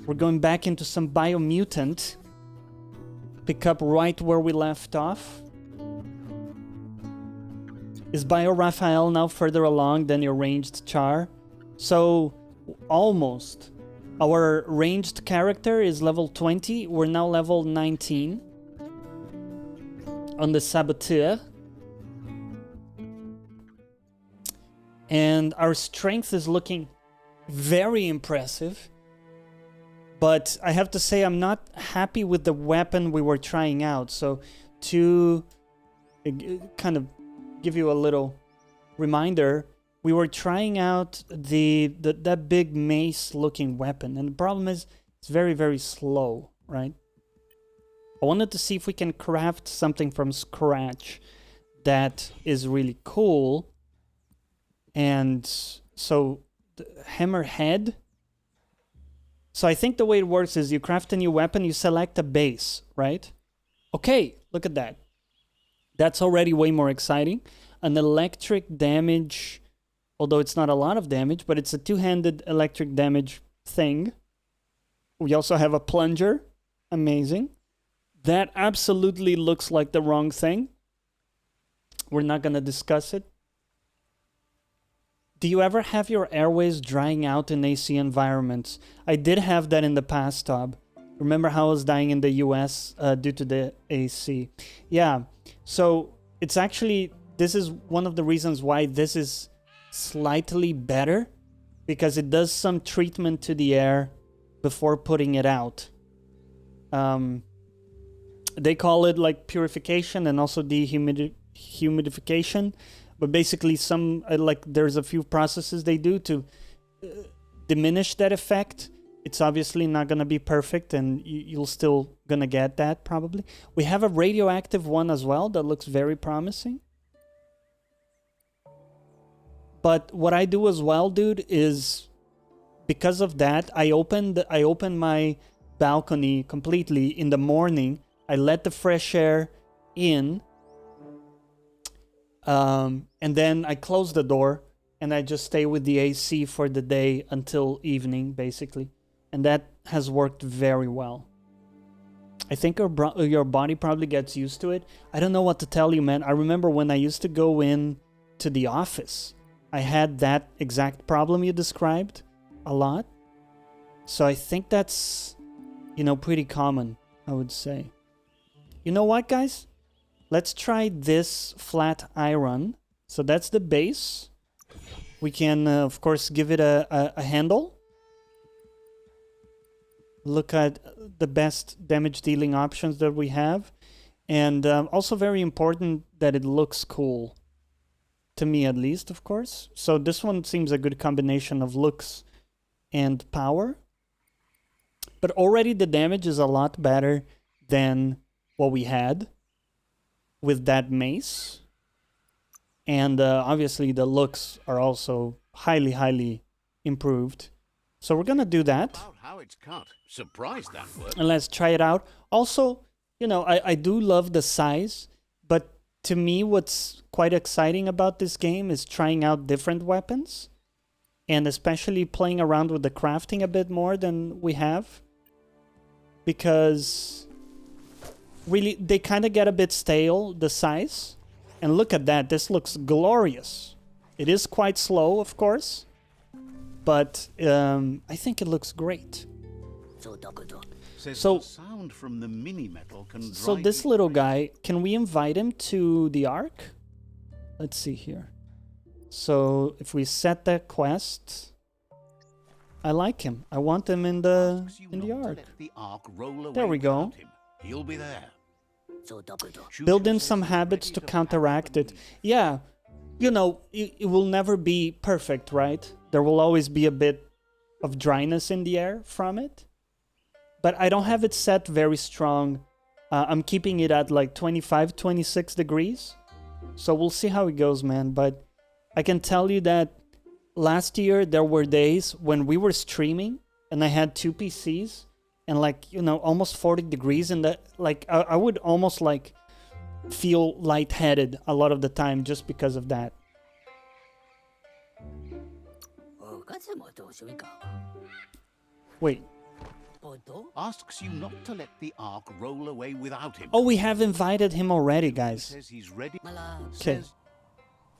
We're going back into some Biomutant. Pick up right where we left off. Is Bio Raphael now further along than your ranged Char? So, almost. Our ranged character is level 20. We're now level 19. On the Saboteur. And our strength is looking very impressive. But I have to say I'm not happy with the weapon we were trying out. So to kind of give you a little reminder, we were trying out that big mace looking weapon. And the problem is it's very, very slow, right? I wanted to see if we can craft something from scratch that is really cool. And so the hammerhead. So I think the way it works is you craft a new weapon, you select a base, right? Okay, look at that. That's already way more exciting. An electric damage, although it's not a lot of damage, but it's a two-handed electric damage thing. We also have a plunger. Amazing. That absolutely looks like the wrong thing. We're not going to discuss it. Do you ever have your airways drying out in AC environments? I did have that in the past, Tob. Remember how I was dying in the US due to the AC? Yeah, so it's actually, this is one of the reasons why this is slightly better, because it does some treatment to the air before putting it out. They call it like purification and also dehumidification. But basically, there's a few processes they do to diminish that effect. It's obviously not going to be perfect, and you'll still going to get that, probably. We have a radioactive one as well that looks very promising. But what I do as well, dude, is because of that, I open my balcony completely in the morning. I let the fresh air in. And then I close the door and I just stay with the AC for the day until evening, basically. And that has worked very well. I think your body probably gets used to it. I don't know what to tell you, man. I remember when I used to go in to the office, I had that exact problem you described a lot. So I think that's, pretty common, I would say. You know what, guys? Let's try this flat iron. So that's the base. We can, of course, give it a handle. Look at the best damage dealing options that we have. And also very important that it looks cool. To me, at least, of course. So this one seems a good combination of looks and power. But already the damage is a lot better than what we had with that mace. And obviously the looks are also highly, highly improved. So we're going to do that. About how it's cut. Surprised that worked. And let's try it out. Also, I do love the size. But to me, what's quite exciting about this game is trying out different weapons. And especially playing around with the crafting a bit more than we have. Because really, they kind of get a bit stale, the size. And look at that, this looks glorious. It is quite slow, of course. But I think it looks great. So, sound from the mini metal can this little guy, can we invite him to the Ark? Let's see here. So if we set that quest, I like him. I want him in the Ark. There we go. He'll be there. Build in some habits to counteract it. Yeah, it will never be perfect, right? There will always be a bit of dryness in the air from it. But I don't have it set very strong. I'm keeping it at like 25, 26 degrees. So we'll see how it goes, man. But I can tell you that last year there were days when we were streaming and I had 2 PCs. And almost 40 degrees in that, I would almost feel lightheaded a lot of the time just because of that. Wait, Asks you not to let the ark roll away without him. Oh, we have invited him already, guys. Says he's ready. Okay.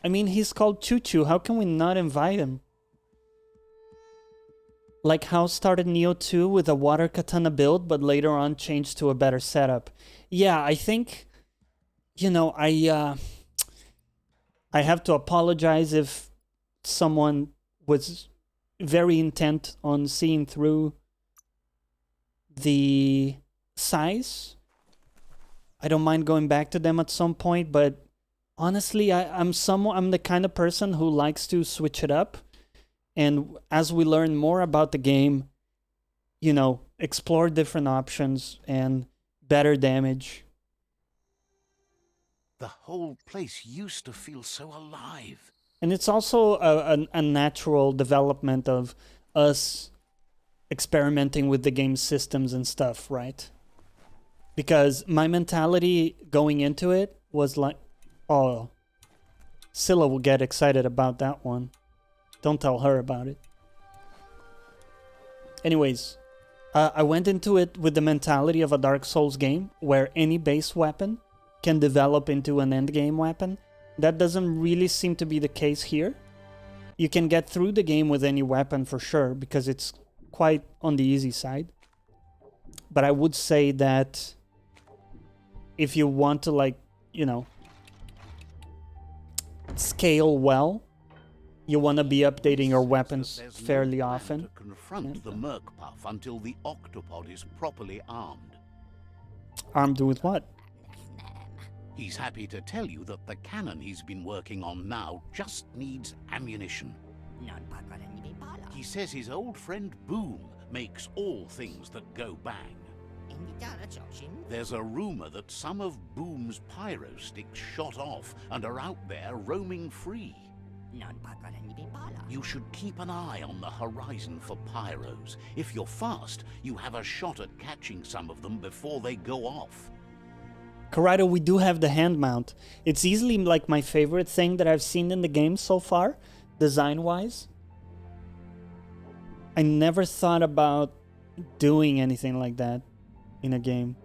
I mean, he's called Choo Choo. How can we not invite him? Like how started Neo 2 with a water katana build, but later on changed to a better setup. Yeah, I think, you know, I have to apologize if someone was very intent on seeing through the size. I don't mind going back to them at some point, but honestly, I'm the kind of person who likes to switch it up. And as we learn more about the game, you know, explore different options and better damage. The whole place used to feel so alive. And it's also a natural development of us experimenting with the game systems and stuff, right? Because my mentality going into it was like, oh, Scylla will get excited about that one. Don't tell her about it. Anyways, I went into it with the mentality of a Dark Souls game where any base weapon can develop into an endgame weapon. That doesn't really seem to be the case here. You can get through the game with any weapon for sure because it's quite on the easy side. But I would say that if you want to, like, you know, scale well, you want to be updating your weapons fairly often. To confront the Merc Puff until the octopod is properly armed. Armed with what? He's happy to tell you that the cannon he's been working on now just needs ammunition. He says his old friend Boom makes all things that go bang. There's a rumor that some of Boom's pyro sticks shot off and are out there roaming free. You should keep an eye on the horizon for pyros. If you're fast, you have a shot at catching some of them before they go off. Corrado, we do have the hand mount. It's easily like my favorite thing that I've seen in the game so far, design-wise. I never thought about doing anything like that in a game.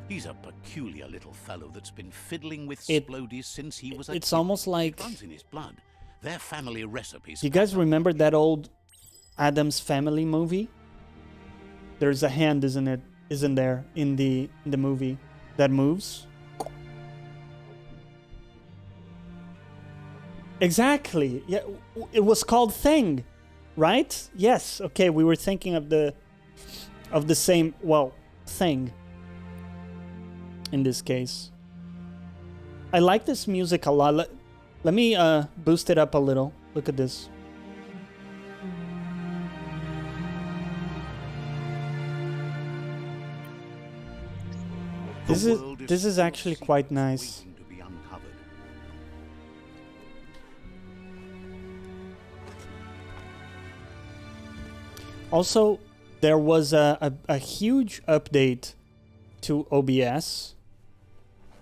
He's a peculiar little fellow that's been fiddling with splodies since he was a It's kid. almost like... It runs in his blood. Their family recipes. You guys remember that old Addams Family movie? There's a hand, isn't there, in the movie that moves? Exactly. Yeah, it was called Thing, right? Yes. Okay, we were thinking of the same, well, thing in this case. I like this music a lot. Let me boost it up a little. Look at this. This is actually quite nice. Also, there was a huge update to OBS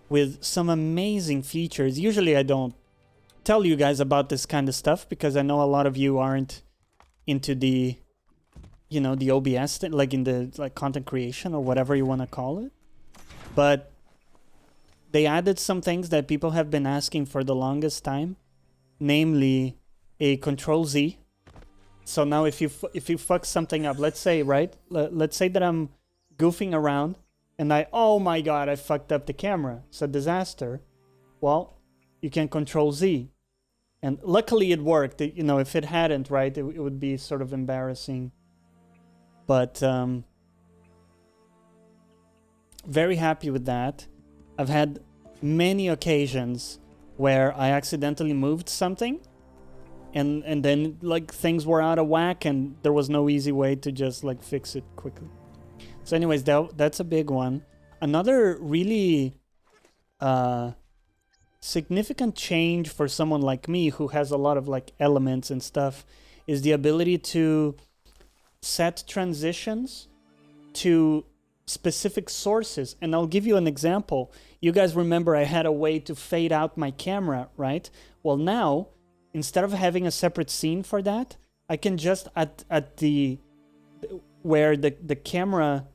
with some amazing features. Usually I don't tell you guys about this kind of stuff because I know a lot of you aren't into the, you know, the OBS, like in the like content creation or whatever you want to call it. But they added some things that people have been asking for the longest time, namely a Control Z. So now if you fuck something up, let's say, right? Let's say that I'm goofing around and oh my god, I fucked up the camera. It's a disaster. Well, you can Control Z. And luckily it worked. You know, if it hadn't, right, it would be sort of embarrassing. But very happy with that. I've had many occasions where I accidentally moved something and then like things were out of whack and there was no easy way to just like fix it quickly. So anyways, that's a big one. Another really significant change for someone like me who has a lot of like elements and stuff is the ability to set transitions to specific sources. And I'll give you an example. You guys remember I had a way to fade out my camera, right? Well, now, instead of having a separate scene for that, I can just at the where the camera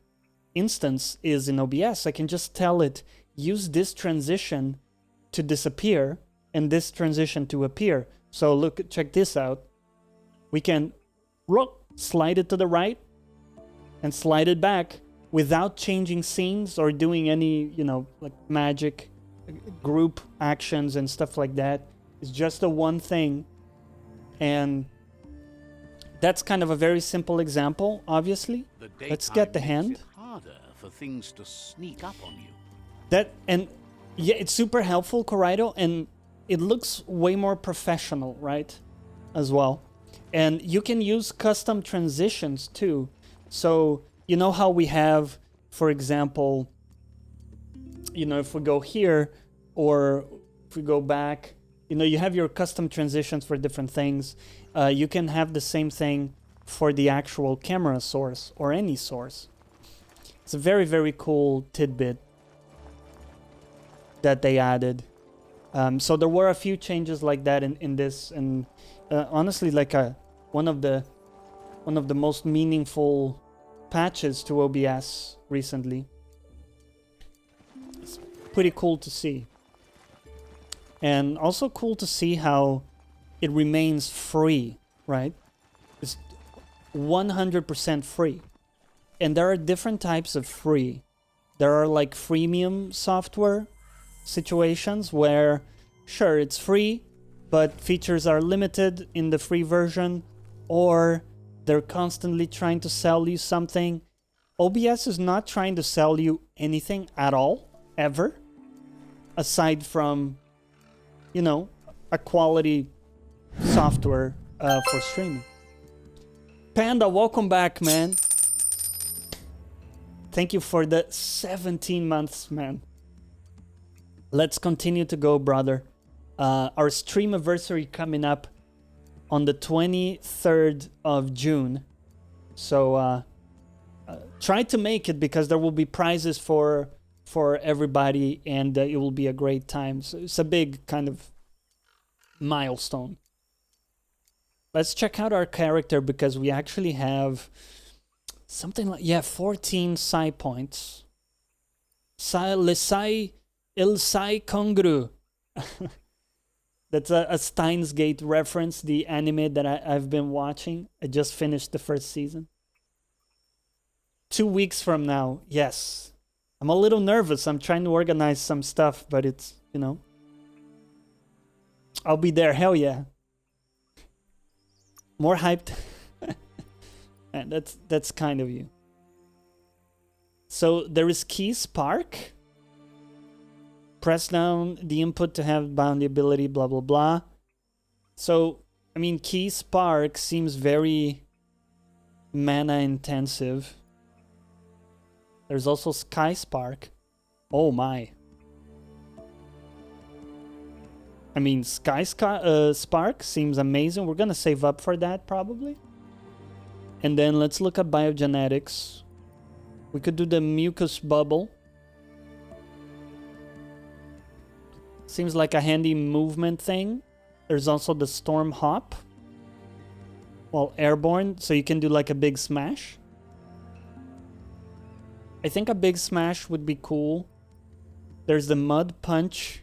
instance is in OBS, I can just tell it, use this transition to disappear and this transition to appear. So look, check this out. We can slide it to the right and slide it back without changing scenes or doing any, you know, like magic group actions and stuff like that. It's just a one thing. And that's kind of a very simple example, obviously. Let's get the hand. It harder for things to sneak up on you. And yeah, it's super helpful, Corrado, and it looks way more professional, right? As well. And you can use custom transitions too. So, you know how we have, for example, you know, if we go here or if we go back, you know, you have your custom transitions for different things. You can have the same thing for the actual camera source or any source. It's a very, very cool tidbit that they added. So there were a few changes like that in this, and honestly, like one of the most meaningful patches to OBS recently. It's pretty cool to see. And also cool to see how it remains free, right? It's 100% free. And there are different types of free. There are like freemium software situations where, sure, it's free, but features are limited in the free version, or they're constantly trying to sell you something. OBS is not trying to sell you anything at all, ever, aside from, you know, a quality software for streaming. Panda, welcome back, man. Thank you for the 17 months, man. Let's continue to go, brother. Our stream anniversary coming up on the 23rd of June. So try to make it, because there will be prizes for everybody, and it will be a great time. So it's a big kind of milestone. Let's check out our character, because we actually have something like, yeah, 14 psi points. Il Sai Congru. That's a Steins Gate reference, the anime that I've been watching. I just finished the first season. 2 weeks from now, yes. I'm a little nervous. I'm trying to organize some stuff, but it's, you know. I'll be there, hell yeah. More hyped. And that's kind of you. So there is Key Spark. Press down the input to have bound the ability, blah, blah, blah. So, I mean, Key Spark seems very mana intensive. There's also Sky Spark. Oh my. I mean, Spark seems amazing. We're gonna save up for that probably. And then let's look at biogenetics. We could do the mucus bubble. Seems like a handy movement thing. There's also the storm hop. Well, airborne, so you can do like a big smash. I think a big smash would be cool. There's the mud punch.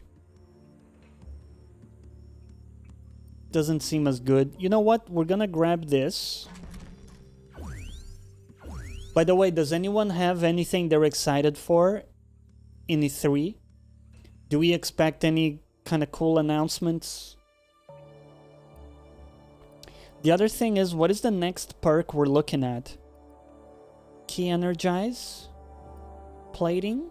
Doesn't seem as good. You know what? We're gonna grab this. By the way, does anyone have anything they're excited for in E3? Do we expect any kind of cool announcements? The other thing is, what is the next perk we're looking at? Key Energize? Plating?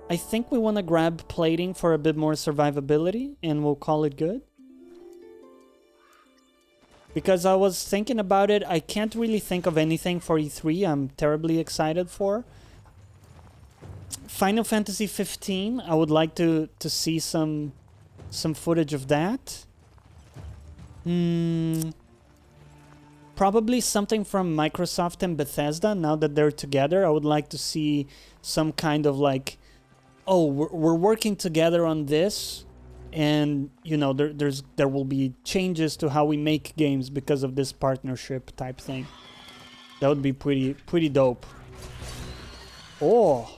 I think we want to grab plating for a bit more survivability, and we'll call it good. Because I was thinking about it, I can't really think of anything for E3 I'm terribly excited for. Final Fantasy 15, I would like to see some footage of that. Probably something from Microsoft and Bethesda, now that they're together. I would like to see some kind of like, oh, we're working together on this, and you know, there will be changes to how we make games because of this partnership type thing. That would be pretty dope. Oh.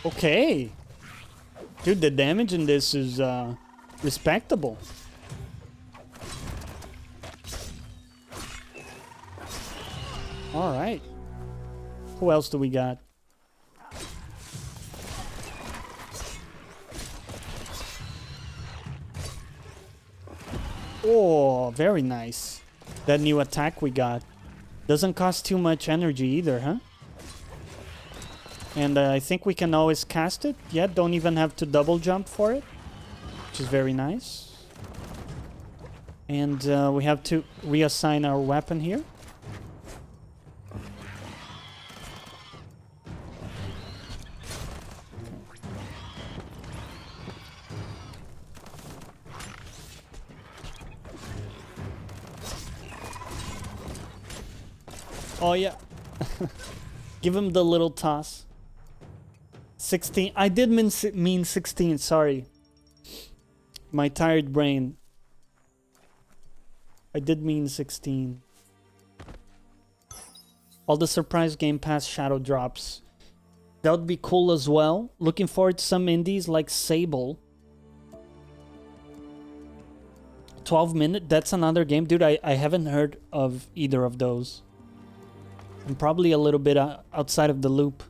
Okay. Dude, the damage in this is respectable. All right. Who else do we got? Oh, very nice. That new attack we got. Doesn't cost too much energy either, huh? And I think we can always cast it. Yeah, don't even have to double jump for it. Which is very nice. And we have to reassign our weapon here. Oh, yeah. Give him the little toss. 16. I did mean 16, sorry. My tired brain. I did mean 16. All the surprise Game Pass shadow drops. That would be cool as well. Looking forward to some indies like Sable. 12 minute, that's another game. Dude, I haven't heard of either of those. I'm probably a little bit outside of the loop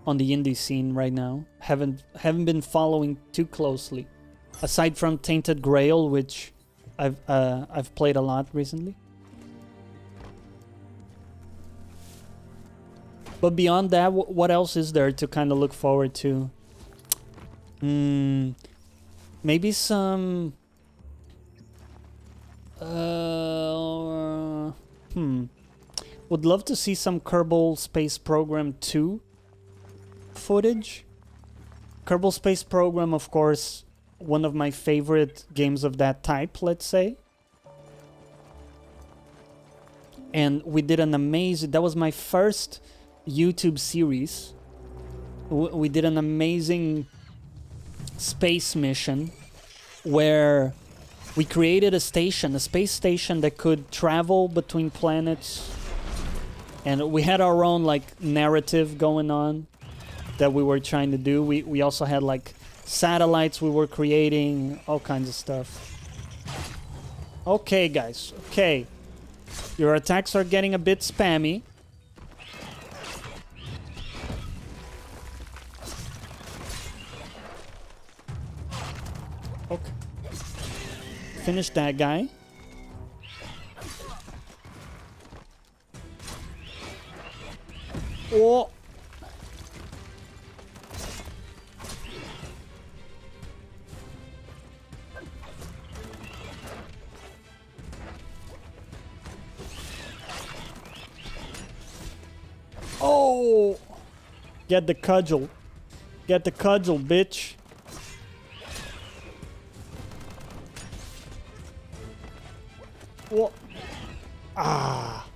on the indie scene right now. Haven't been following too closely. Aside from Tainted Grail, which I've played a lot recently. But beyond that, what else is there to kind of look forward to? Maybe some... Would love to see some Kerbal Space Program 2 footage. Kerbal Space Program, of course, one of my favorite games of that type, let's say. And we did an amazing... That was my first YouTube series. We did an amazing space mission where we created a station, a space station that could travel between planets. And we had our own like narrative going on that we were trying to do. We also had like satellites we were creating, all kinds of stuff. Okay, guys. Okay. Your attacks are getting a bit spammy. Okay. Finish that guy. Oh. Oh. Get the cudgel. Get the cudgel, bitch. What? Ah.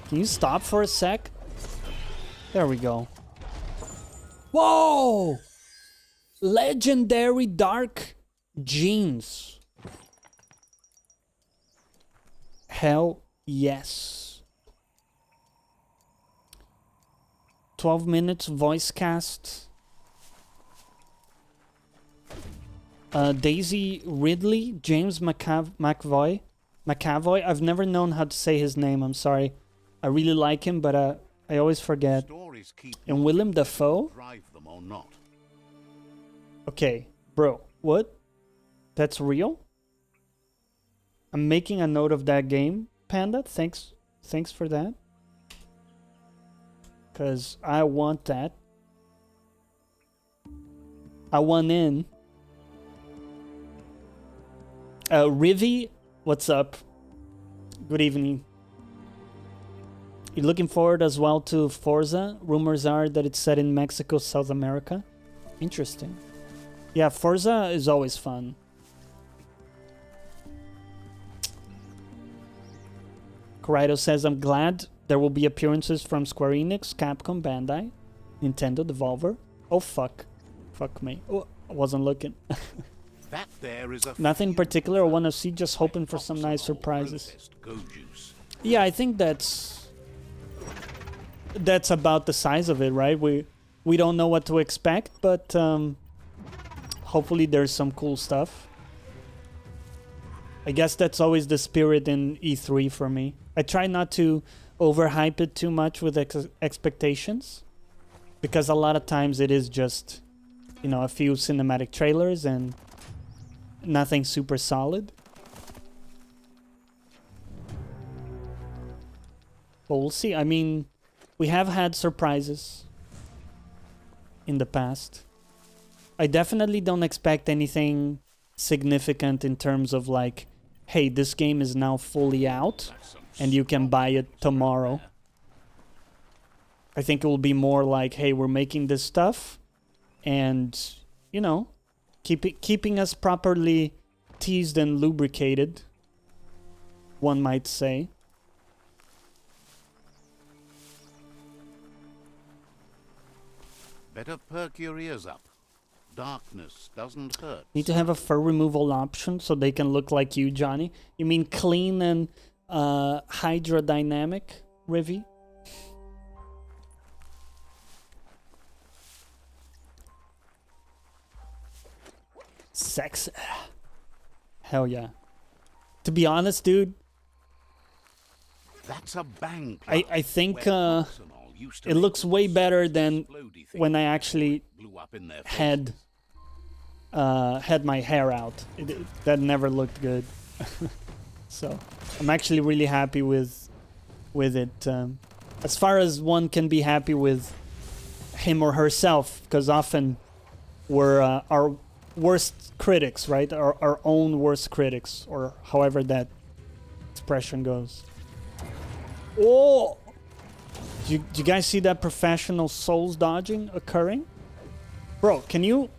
Can you stop for a sec? There we go. Whoa! Legendary Dark Jeans. Hell yes. 12 minutes voice cast. Daisy Ridley, James McAvoy. I've never known how to say his name, I'm sorry. I really like him, but I always forget. And Willem Dafoe? Okay, bro, what? That's real? I'm making a note of that game, Panda. Thanks for that. Because I want that. I want in. Rivi, what's up? Good evening. You're looking forward as well to Forza? Rumors are that it's set in Mexico, South America. Interesting. Yeah, Forza is always fun. Corrado says, I'm glad There will be appearances from Square Enix, Capcom, Bandai, Nintendo, Devolver. Oh, fuck. Fuck me. Oh, I wasn't looking. That there is a Nothing particular I want to see, just hoping for some nice surprises. Yeah, I think that's about the size of it, right? We don't know what to expect, but hopefully there's some cool stuff. I guess that's always the spirit in E3 for me. I try not to overhype it too much with expectations, because a lot of times it is just, you know, a few cinematic trailers and nothing super solid. But we'll see. I mean, we have had surprises in the past. I definitely don't expect anything significant in terms of like, hey, this game is now fully out and you can buy it tomorrow. I think it will be more like, hey, we're making this stuff and, you know, keeping us properly teased and lubricated, one might say. Better perk your ears up. Darkness doesn't hurt. Need to have a fur removal option so they can look like you, Johnny. You mean clean and hydrodynamic, Rivy? Sex. Hell yeah. To be honest, dude, that's a bang. I think it looks way better than when I actually had my hair out. That never looked good. So I'm actually really happy with it. As far as one can be happy with him or herself, because often we're our worst critics, right? Our own worst critics, or however that expression goes. Oh! Do you guys see that professional souls dodging occurring? Bro, can you...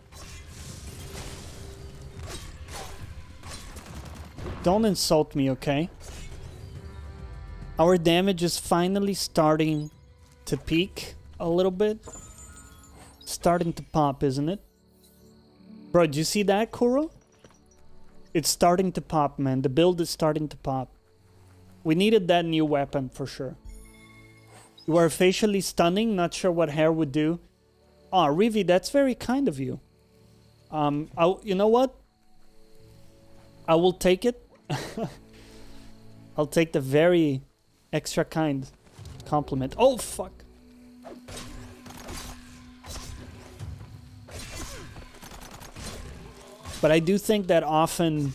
Don't insult me, okay? Our damage is finally starting to peak a little bit. Starting to pop, isn't it? Bro, do you see that, Kuro? It's starting to pop, man. The build is starting to pop. We needed that new weapon for sure. You are facially stunning. Not sure what hair would do. Ah, Rivi, that's very kind of you. You know what? I will take it. I'll take the very extra kind compliment. Oh, fuck. But I do think that often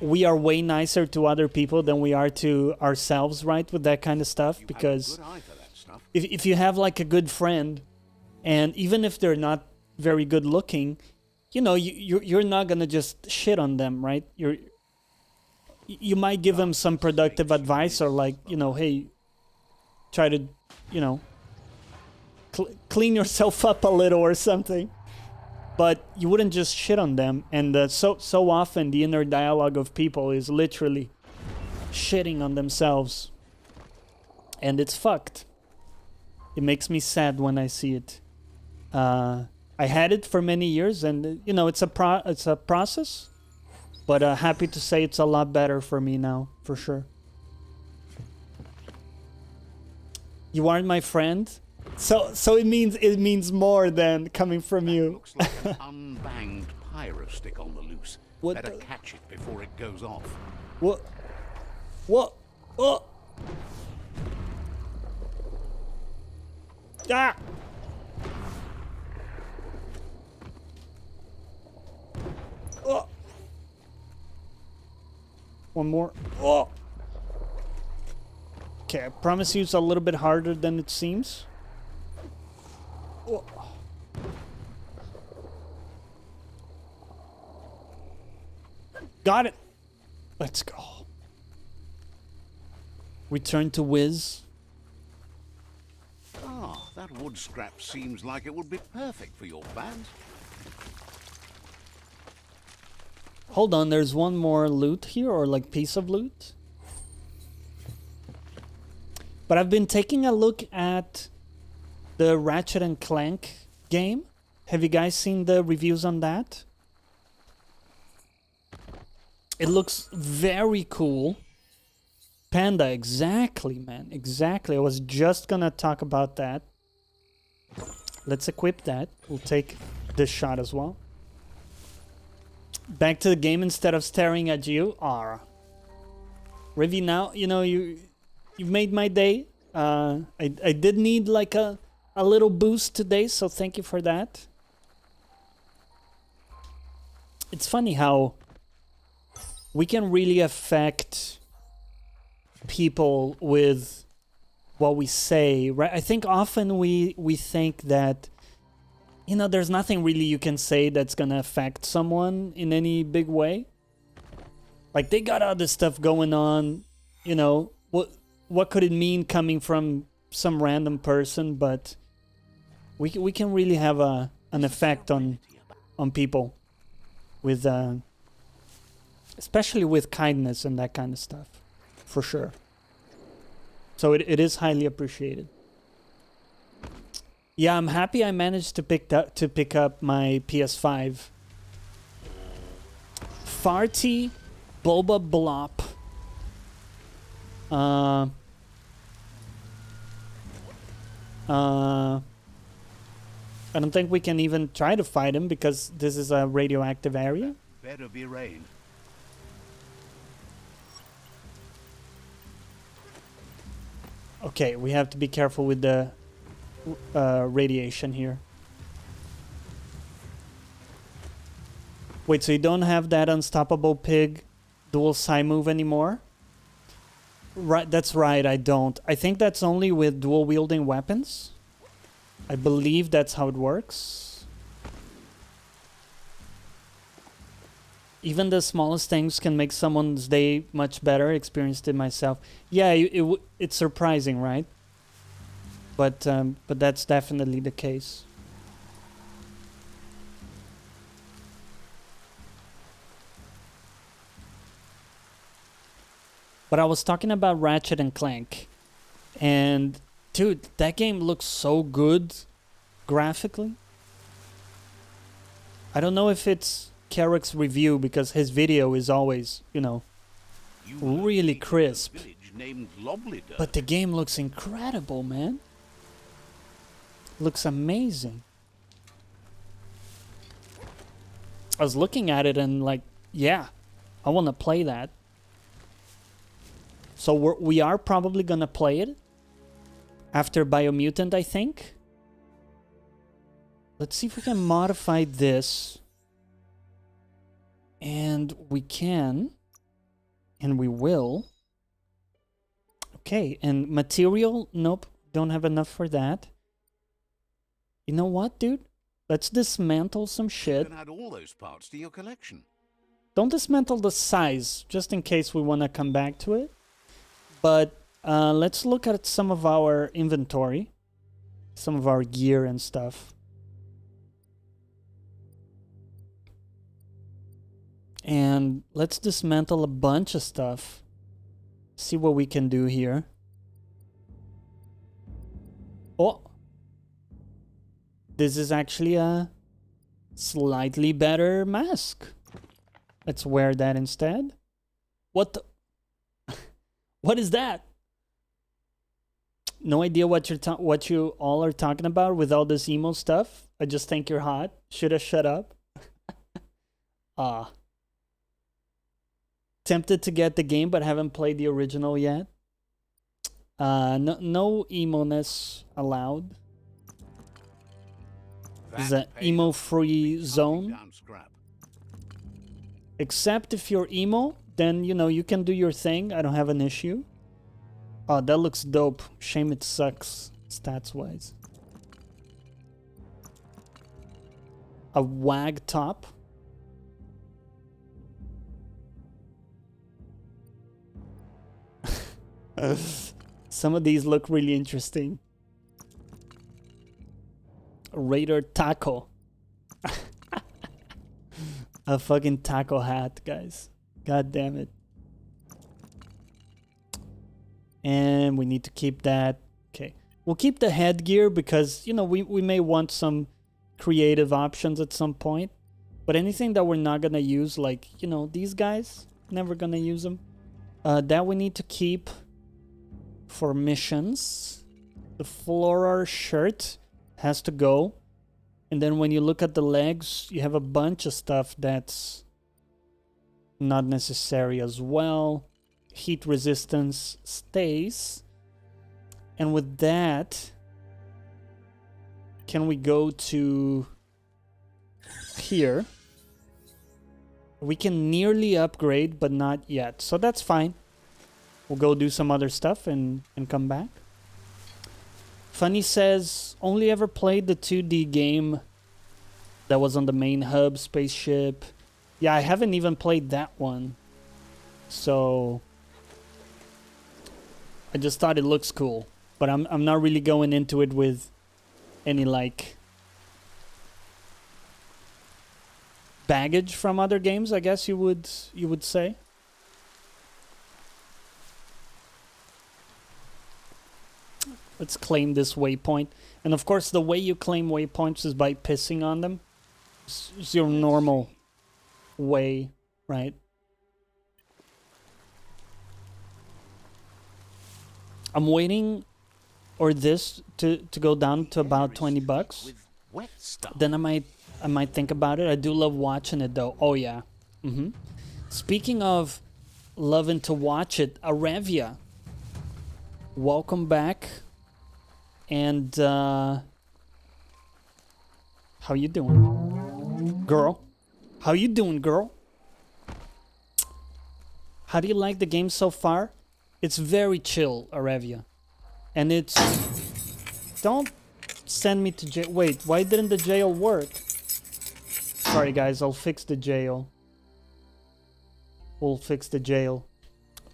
we are way nicer to other people than we are to ourselves, right? With that kind of stuff. Because if you have like a good friend, and even if they're not very good looking, you know, you're not gonna just shit on them, right? You might give them some productive advice, or like, you know, hey, try to, you know, clean yourself up a little or something. But you wouldn't just shit on them. And so often the inner dialogue of people is literally shitting on themselves. And it's fucked. It makes me sad when I see it. I had it for many years, and you know, it's a process. But happy to say it's a lot better for me now, for sure. You aren't my friend? So it means more than coming from you. Looks like an unbanged pyro stick on the loose. What Better catch it before it goes off. What? What? Oh! Ah! Oh! One more. Oh! Okay, I promise you it's a little bit harder than it seems. Oh. Got it. Let's go. Return to Wiz. Ah, that wood scrap seems like it would be perfect for your band. Hold on, there's one more loot here, or like piece of loot. But I've been taking a look at the Ratchet and Clank game. Have you guys seen the reviews on that? It looks very cool. Panda, exactly, man. Exactly. I was just gonna talk about that. Let's equip that. We'll take this shot as well. Back to the game instead of staring at you. Rivi, now, you know, you've made my day. I did need like a little boost today, so thank you for that. It's funny how we can really affect people with what we say, right? I think often we think that, you know, there's nothing really you can say that's gonna affect someone in any big way. Like, they got other stuff going on, you know, what could it mean coming from some random person? But we can really have an effect on people with especially with kindness and that kind of stuff, for sure. So it is highly appreciated. Yeah, I'm happy I managed to pick up my PS5. Farty Boba Blop. I don't think we can even try to fight him because this is a radioactive area. Better be rain. Okay, we have to be careful with the radiation here. Wait, so you don't have that unstoppable pig dual psi move anymore? Right, that's right, I don't. I think that's only with dual wielding weapons. I believe that's how it works. Even the smallest things can make someone's day much better. Experienced it myself. Yeah, it's surprising, right? But that's definitely the case. But I was talking about Ratchet and Clank, and dude, that game looks so good graphically. I don't know if it's Carrick's review because his video is always, you know, really crisp. But the game looks incredible, man. Looks amazing. I was looking at it and like, yeah, I want to play that. So we are probably gonna play it after Biomutant, I think. Let's see if we can modify this. And we can. And we will. Okay, and material? Nope, don't have enough for that. You know what, dude? Let's dismantle some shit. You can add all those parts to your collection. Don't dismantle the size, just in case we want to come back to it. But let's look at some of our inventory. Some of our gear and stuff. And let's dismantle a bunch of stuff. See what we can do here. Oh! This is actually a slightly better mask. Let's wear that instead. What the... What is that? No idea what you all are talking about with all this emo stuff. I just think you're hot. Should have shut up. Tempted to get the game, but haven't played the original yet. No emo-ness allowed. This is an emo-free zone. Except if you're emo, then, you know, you can do your thing. I don't have an issue. Oh, that looks dope. Shame it sucks, stats-wise. A wag top. Some of these look really interesting. Raider taco. A fucking taco hat, guys. God damn it. And we need to keep that. Okay. We'll keep the headgear because, you know, we may want some creative options at some point. But anything that we're not going to use, like, you know, these guys, never going to use them. That we need to keep for missions. The floral shirt has to go. And then when you look at the legs, you have a bunch of stuff that's not necessary as well. Heat resistance stays. And with that, can we go to here? We can nearly upgrade, but not yet. So that's fine. We'll go do some other stuff and come back. Funny says, only ever played the 2D game that was on the main hub, spaceship. Yeah, I haven't even played that one. So I just thought it looks cool. But I'm not really going into it with any, like, baggage from other games, I guess you would say. Let's claim this waypoint. And of course, the way you claim waypoints is by pissing on them. It's your normal way, right? I'm waiting for this to go down to about 20 bucks. Then I might think about it. I do love watching it though. Oh yeah. Speaking of loving to watch it, Arevia, welcome back. And how you doing, girl? How you doing, girl? How do you like the game so far? It's very chill, Arevia. And it's... Don't send me to jail. Wait, why didn't the jail work? Sorry guys, I'll fix the jail. We'll fix the jail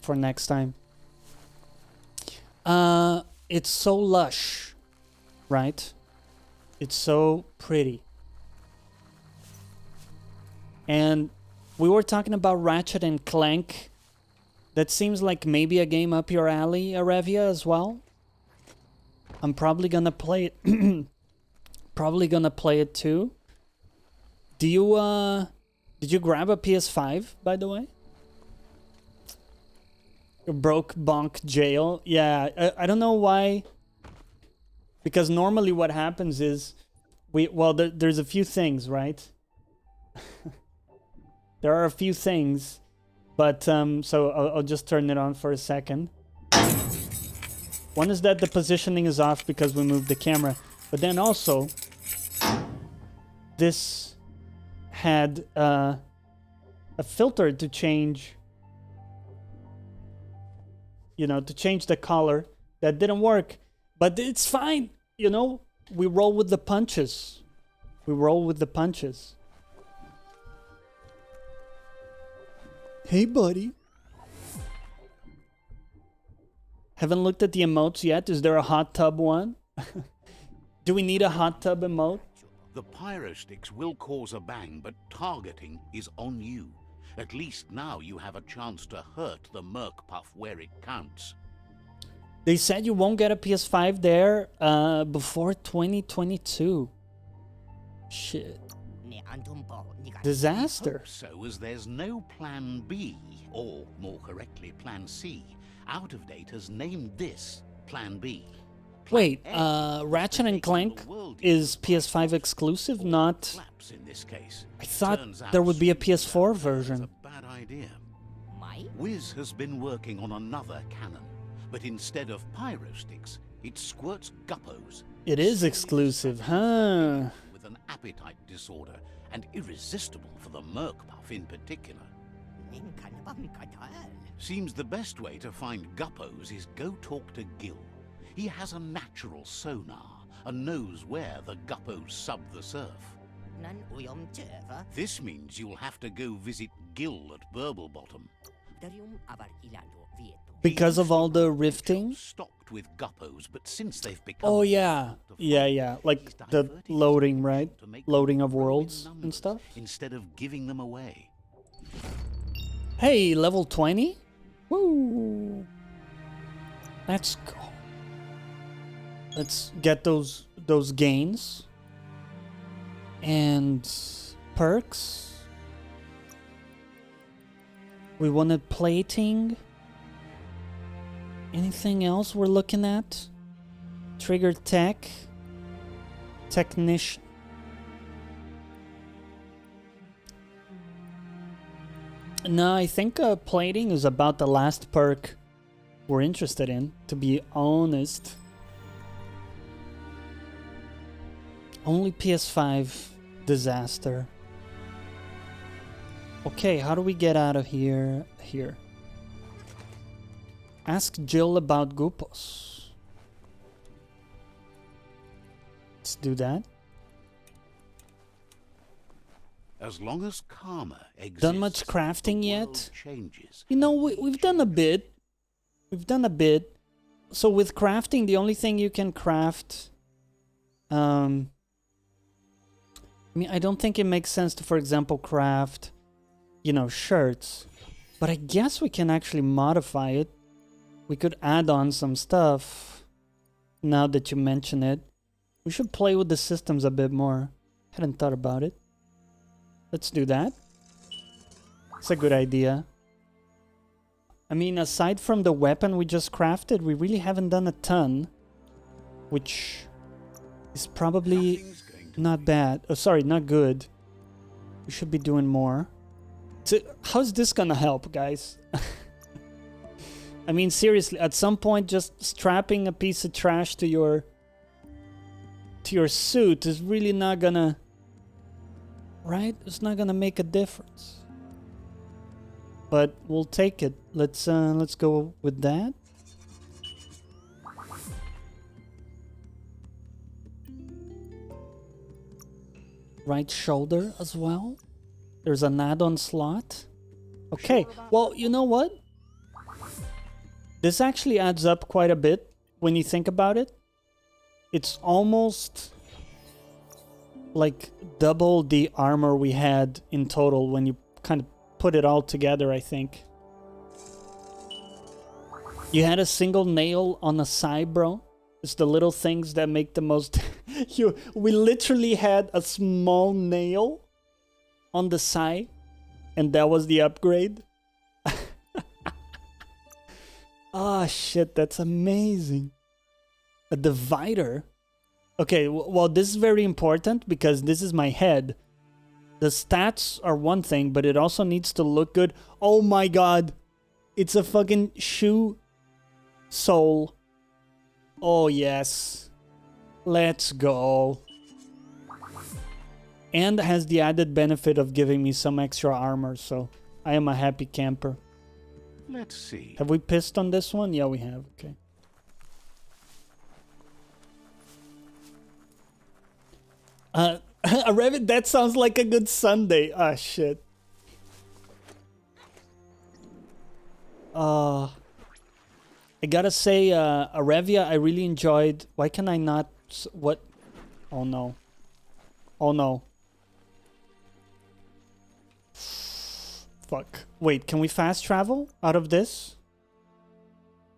for next time. It's so lush, right? It's so pretty. And we were talking about Ratchet and Clank. That seems like maybe a game up your alley, Arevia, as well. I'm probably gonna play it. Probably gonna play it too. Do you did you grab a PS5, by the way? Broke bonk jail. Yeah, I don't know why. Because normally what happens is there's a few things, right? There are a few things, but so I'll just turn it on for a second. One is that the positioning is off because we moved the camera, but then also this had a filter to change, you know, to change the color. That didn't work, but it's fine. You know, we roll with the punches. We roll with the punches. Hey, buddy. Haven't looked at the emotes yet. Is there a hot tub one? Do we need a hot tub emote? The pyro sticks will cause a bang, but targeting is on you. At least now you have a chance to hurt the Merc Puff where it counts. They said you won't get a PS5 there before 2022. Shit. Disaster. So as there's no plan B, or more correctly, plan C, Out of Date has named this Plan B. Wait, Ratchet and Clank is PS5 exclusive, not... In this case. I thought there would be a PS4 version. That's a bad idea. Wiz has been working on another cannon, but instead of pyro sticks, it squirts GUPPOs. It is exclusive, huh? With an appetite disorder, and irresistible for the Merc Puff in particular. Seems the best way to find GUPPOs is go talk to Gil. He has a natural sonar and knows where the GUPPOs sub the surf. This means you'll have to go visit Gil at Burblebottom. Because of all the rifting? Stocked with GUPPOs, but since they've become... Oh yeah, yeah. Like the loading, right? Loading of worlds and stuff? Instead of giving them away. Hey, level 20? Woo! Let's go. Let's get those gains. And perks. We wanted plating. Anything else we're looking at? Trigger tech. Technician. No, I think plating is about the last perk we're interested in, to be honest. Only PS5 disaster. Okay, how do we get out of here? Here. Ask Jill about GUPPOs. Let's do that. As long as karma exists, Done much crafting yet? Changes. You know, we've done a bit. We've done a bit. So with crafting, the only thing you can craft... I mean, I don't think it makes sense to, for example, craft, you know, shirts. But I guess we can actually modify it. We could add on some stuff. Now that you mention it. We should play with the systems a bit more. Hadn't thought about it. Let's do that. It's a good idea. I mean, aside from the weapon we just crafted, we really haven't done a ton. Which is probably not bad. Oh, sorry, not good. We should be doing more. So, how's this gonna help, guys? I mean, seriously, at some point, just strapping a piece of trash to your suit is really not gonna... Right? It's not gonna make a difference. But we'll take it. Let's go with that. Right shoulder as well. There's an add-on slot. Okay, well, you know what? This actually adds up quite a bit when you think about it. It's almost like double the armor we had in total when you kind of put it all together, I think. You had a single nail on a side, bro. It's the little things that make the most... We literally had a small nail on the side, and that was the upgrade. Ah, shit, that's amazing. A divider? Okay, well, this is very important because this is my head. The stats are one thing, but it also needs to look good. Oh my god. It's a fucking shoe sole. Oh, yes. Let's go. And has the added benefit of giving me some extra armor, so I am a happy camper. Let's see. Have we pissed on this one? Yeah, we have. Okay. Revit, that sounds like a good Sunday. Ah, shit. I gotta say, Arevia, I really enjoyed... Why can I not... What? Oh, no. Oh, no. Fuck. Wait, can we fast travel out of this?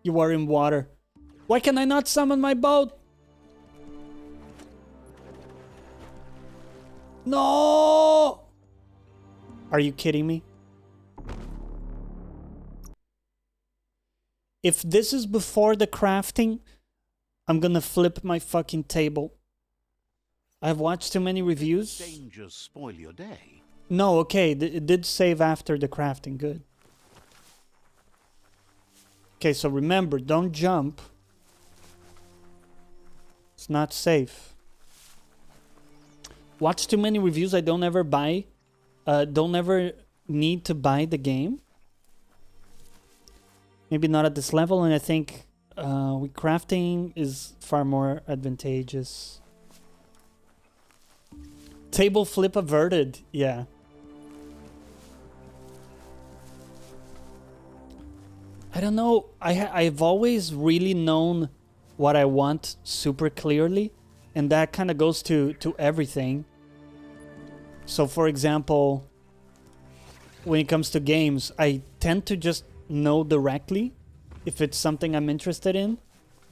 You are in water. Why can I not summon my boat? No! Are you kidding me? If this is before the crafting, I'm gonna flip my fucking table. I've watched too many reviews. Dangers spoil your day. No, okay, it did save after the crafting, good. Okay, so remember, don't jump. It's not safe. Watch too many reviews, I don't ever buy. Don't ever need to buy the game. Maybe not at this level, and I think crafting is far more advantageous. Table flip averted, yeah. I don't know, I've always really known what I want super clearly, and that kind of goes to everything. So for example, when it comes to games, I tend to just know directly if it's something I'm interested in.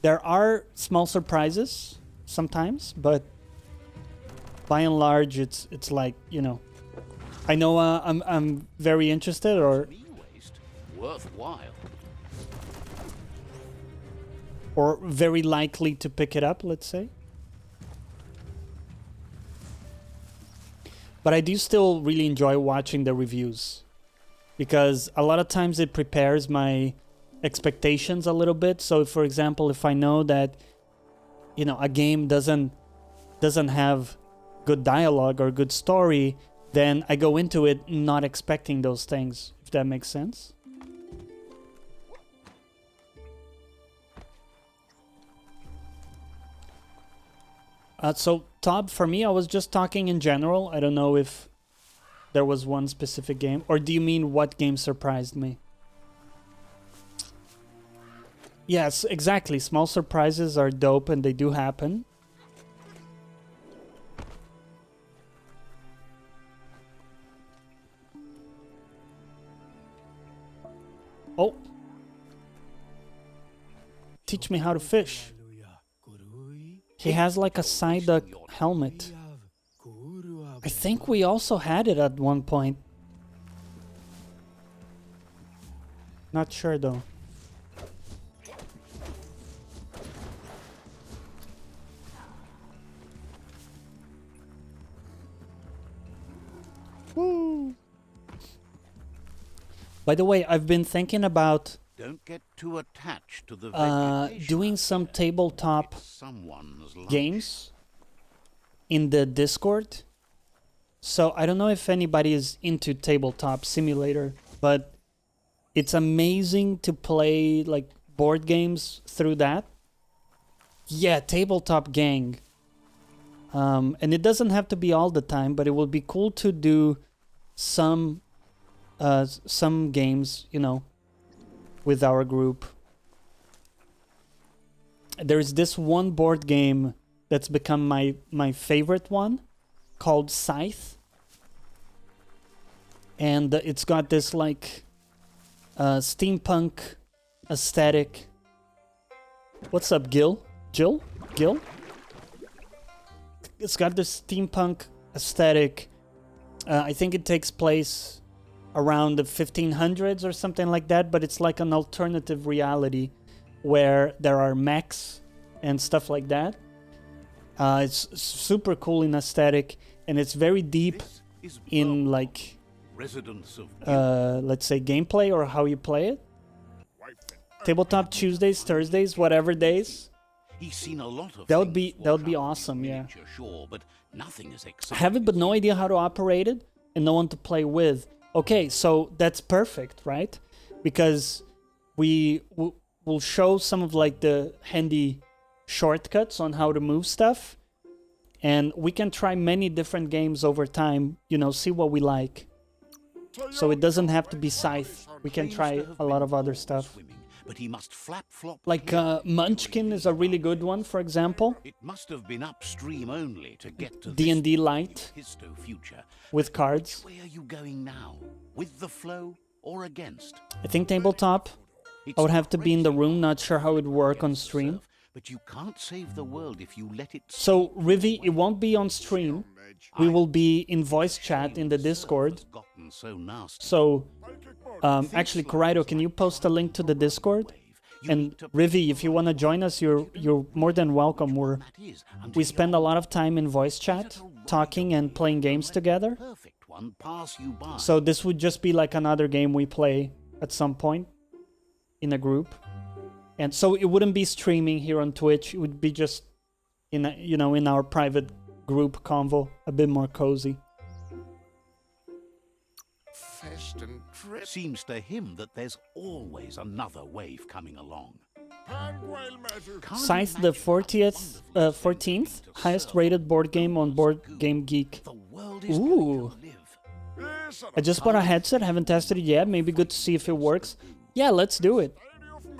There are small surprises sometimes, but by and large, it's like, you know, I know I'm very interested worthwhile. Or very likely to pick it up, let's say. But I do still really enjoy watching the reviews, because a lot of times it prepares my expectations a little bit. So, for example, if I know that, you know, a game doesn't have good dialogue or good story, then I go into it not expecting those things, if that makes sense. So, Tob, for me, I was just talking in general. I don't know if there was one specific game. Or do you mean what game surprised me? Yes, exactly. Small surprises are dope and they do happen. Oh. Teach me how to fish. He has like a Psyduck helmet. I think we also had it at one point. Not sure though. Woo! By the way, I've been thinking about don't get too attached to the doing some tabletop games in the Discord. So I don't know if anybody is into tabletop simulator, but it's amazing to play like board games through that. Yeah, tabletop gang. And it doesn't have to be all the time, but it will be cool to do some games, you know, with our group. There's this one board game that's become my favorite one, called Scythe. And it's got this like steampunk aesthetic. What's up, Gil? Jill? Gil? It's got this steampunk aesthetic. I think it takes place around the 1500s or something like that, but it's like an alternative reality where there are mechs and stuff like that. It's super cool in aesthetic, and it's very deep in like let's say gameplay or how you play it. Tabletop Tuesdays, Thursdays, whatever days. He's seen a lot of that would be awesome, yeah. Sure, but nothing is I have it, but no idea how to operate it and no one to play with. Okay, so that's perfect, right? Because we'll show some of like the handy shortcuts on how to move stuff, and we can try many different games over time, you know, see what we like. So it doesn't have to be Scythe. We can try a lot of other stuff. But he must flap-flop. Like Munchkin is a really good one, for example. It must have been upstream only to get to D&D Light future. with cards. Where are you going now? With the flow or against? I think tabletop. I would have to be in the room, not sure how it would work on stream. But you can't save the world if you let it. So, Rivi, it won't be on stream. We will be in voice chat in the Discord. So, actually, Corrado, can you post a link to the Discord? And Rivi, if you want to join us, you're more than welcome. We spend a lot of time in voice chat, talking and playing games together. So this would just be like another game we play at some point in a group. And so it wouldn't be streaming here on Twitch. It would be just in in our private group convo, a bit more cozy. Seems to him that there's always another wave coming along. Scythe, the 14th highest rated board game on Board Game Geek. Ooh. I just bought a headset, haven't tested it yet. Maybe good to see if it works. Yeah, let's do it.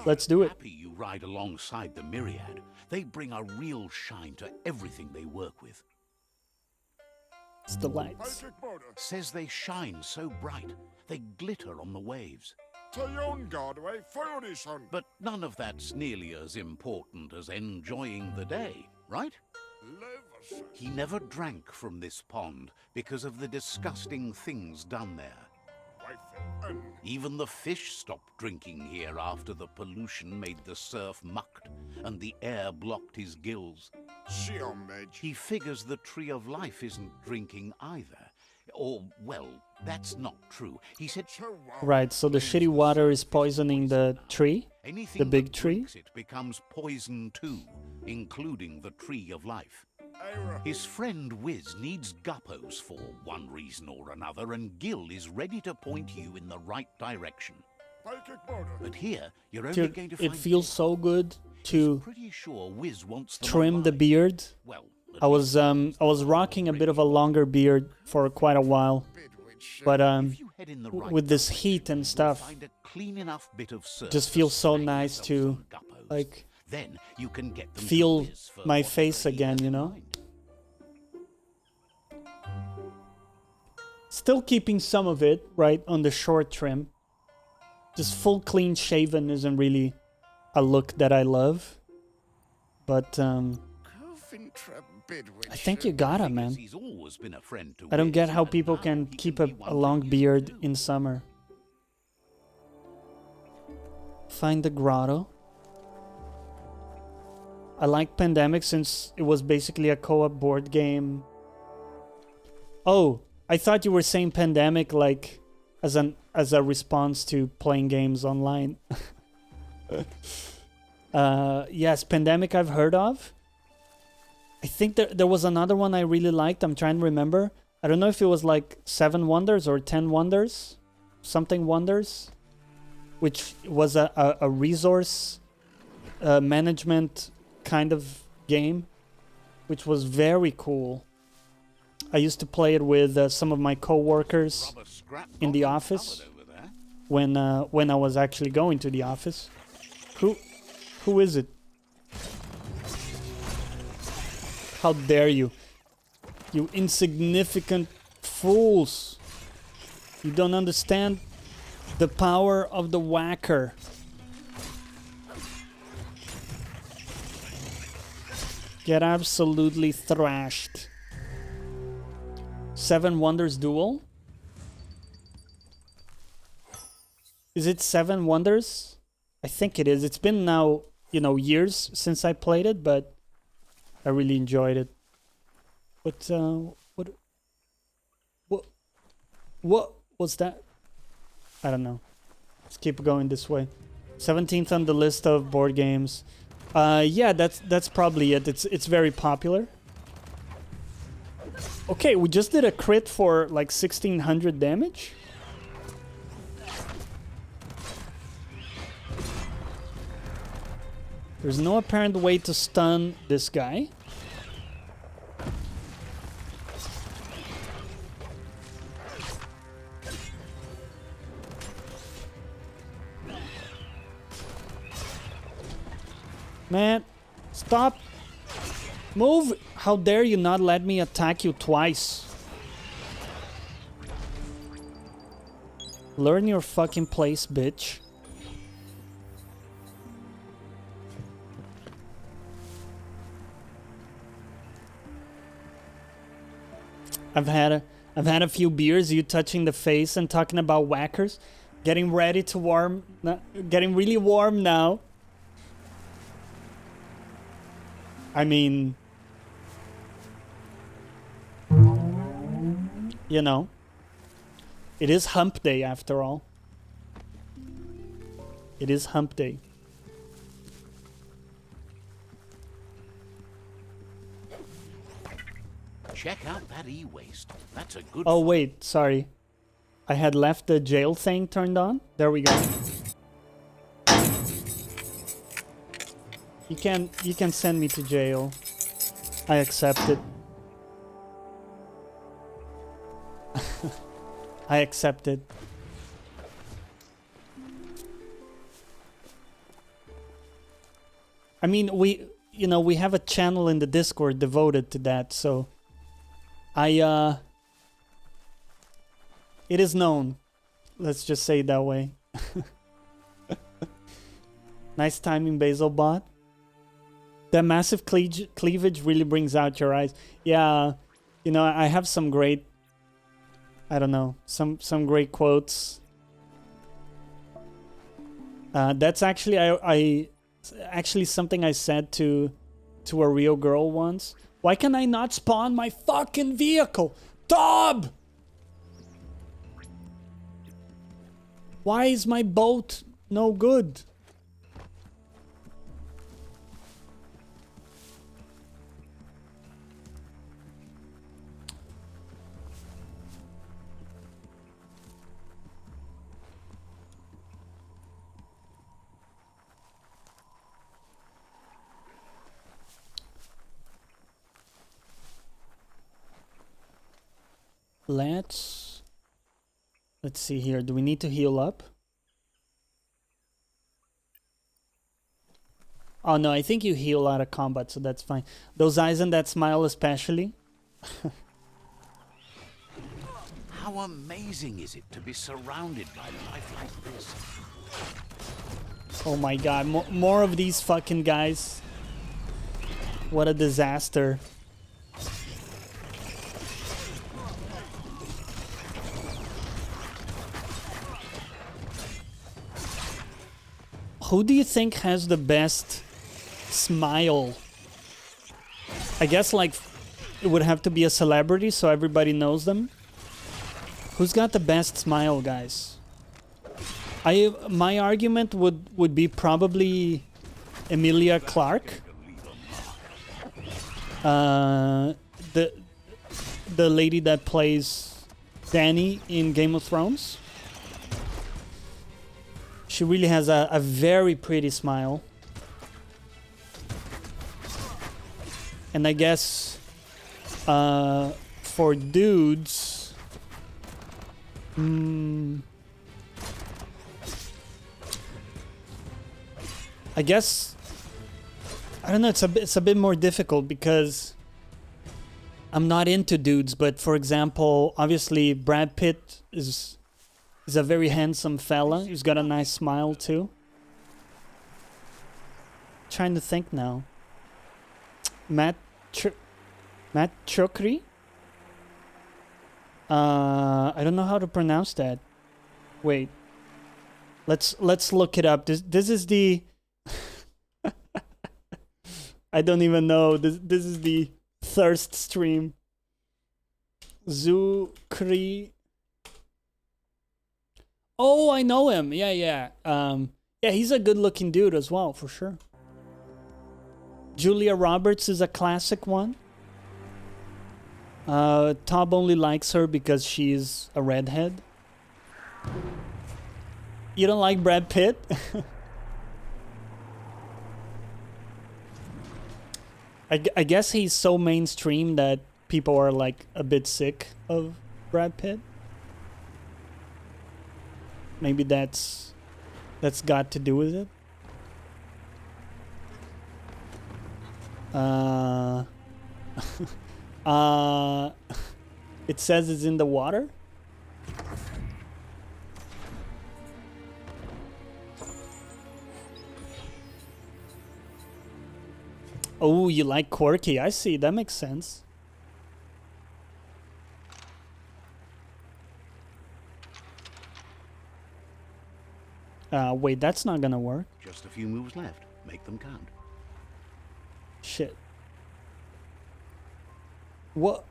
Let's do it. Happy you ride alongside the Myriad. They bring a real shine to everything they work with. It's the lights. Says they shine so bright, they glitter on the waves. But none of that's nearly as important as enjoying the day, right? He never drank from this pond because of the disgusting things done there. Even the fish stopped drinking here after the pollution made the surf mucked and the air blocked his gills. He figures the Tree of Life isn't drinking either. Or, well, that's not true. He said... Right, so the shitty water is poisoning the tree? Anything the big tree? It becomes poison too, including the Tree of Life. His friend Wiz needs guppos for one reason or another, and Gil is ready to point you in the right direction. But here, you're only going to find... It feels so good to pretty sure Wiz wants trim the beard. Well, I was rocking a bit of a longer beard for quite a while, but with this heat and stuff, just feels so nice to like then you can get them feel my face again, you know? Still keeping some of it, right, on the short trim. Just full clean shaven isn't really a look that I love. But, I think you gotta, man. I don't get how people can keep a long beard in summer. Find the grotto. I like Pandemic since it was basically a co-op board game. Oh, I thought you were saying Pandemic like as a response to playing games online. Yes, Pandemic I've heard of. I think there was another one I really liked. I'm trying to remember. I don't know if it was like 7 Wonders or 10 Wonders. Something Wonders. Which was a resource management kind of game. Which was very cool. I used to play it with some of my co-workers in the office. When I was actually going to the office. Who is it? How dare you? You insignificant fools. You don't understand the power of the whacker. Get absolutely thrashed. 7 Wonders Duel? Is it 7 Wonders? I think it is. It's been now, years since I played it, but I really enjoyed it. But what was that? I don't know. Let's keep going this way. 17th on the list of board games. Yeah, that's probably it. It's very popular. Okay, we just did a crit for like 1600 damage. There's no apparent way to stun this guy. Man, stop. Move. How dare you not let me attack you twice? Learn your fucking place, bitch. I've had a few beers, you touching the face and talking about whackers. Getting ready to warm, getting really warm now. I mean, it is hump day after all. It is hump day. Check out that e-waste. That's a good... Oh, wait, sorry. I had left the jail thing turned on. There we go. You can send me to jail. I accept it. I accept it. I mean, we have a channel in the Discord devoted to that, so it is known. Let's just say it that way. Nice timing, Basilbot. That massive cleavage really brings out your eyes. Yeah, you know, I have some great, I don't know, some great quotes. That's actually I actually something I said to a real girl once. Why can I not spawn my fucking vehicle? Dob! Why is my boat no good? Let's see here. Do we need to heal up? Oh no, I think you heal out of combat, so that's fine. Those eyes and that smile especially. How amazing is it to be surrounded by life like this? Oh my god, more of these fucking guys. What a disaster. Who do you think has the best smile? I guess like it would have to be a celebrity so everybody knows them. Who's got the best smile, guys? My argument would be probably Emilia Clarke. The lady that plays Dany in Game of Thrones. She really has a very pretty smile. And I guess for dudes, I guess I don't know. It's a bit more difficult because I'm not into dudes. But for example, obviously Brad Pitt is a very handsome fella. He's got a nice smile too. Trying to think now. Matt Chokri? I don't know how to pronounce that. Wait. Let's look it up. This is the I don't even know. This is the thirst stream. Zukri. Oh, I know him. Yeah. Yeah, he's a good-looking dude as well, for sure. Julia Roberts is a classic one. Tob only likes her because she's a redhead. You don't like Brad Pitt? I guess he's so mainstream that people are like a bit sick of Brad Pitt. Maybe that's got to do with it. It says it's in the water. Oh, you like quirky. I see. That makes sense. Wait, that's not gonna work. Just a few moves left. Make them count. Shit. What?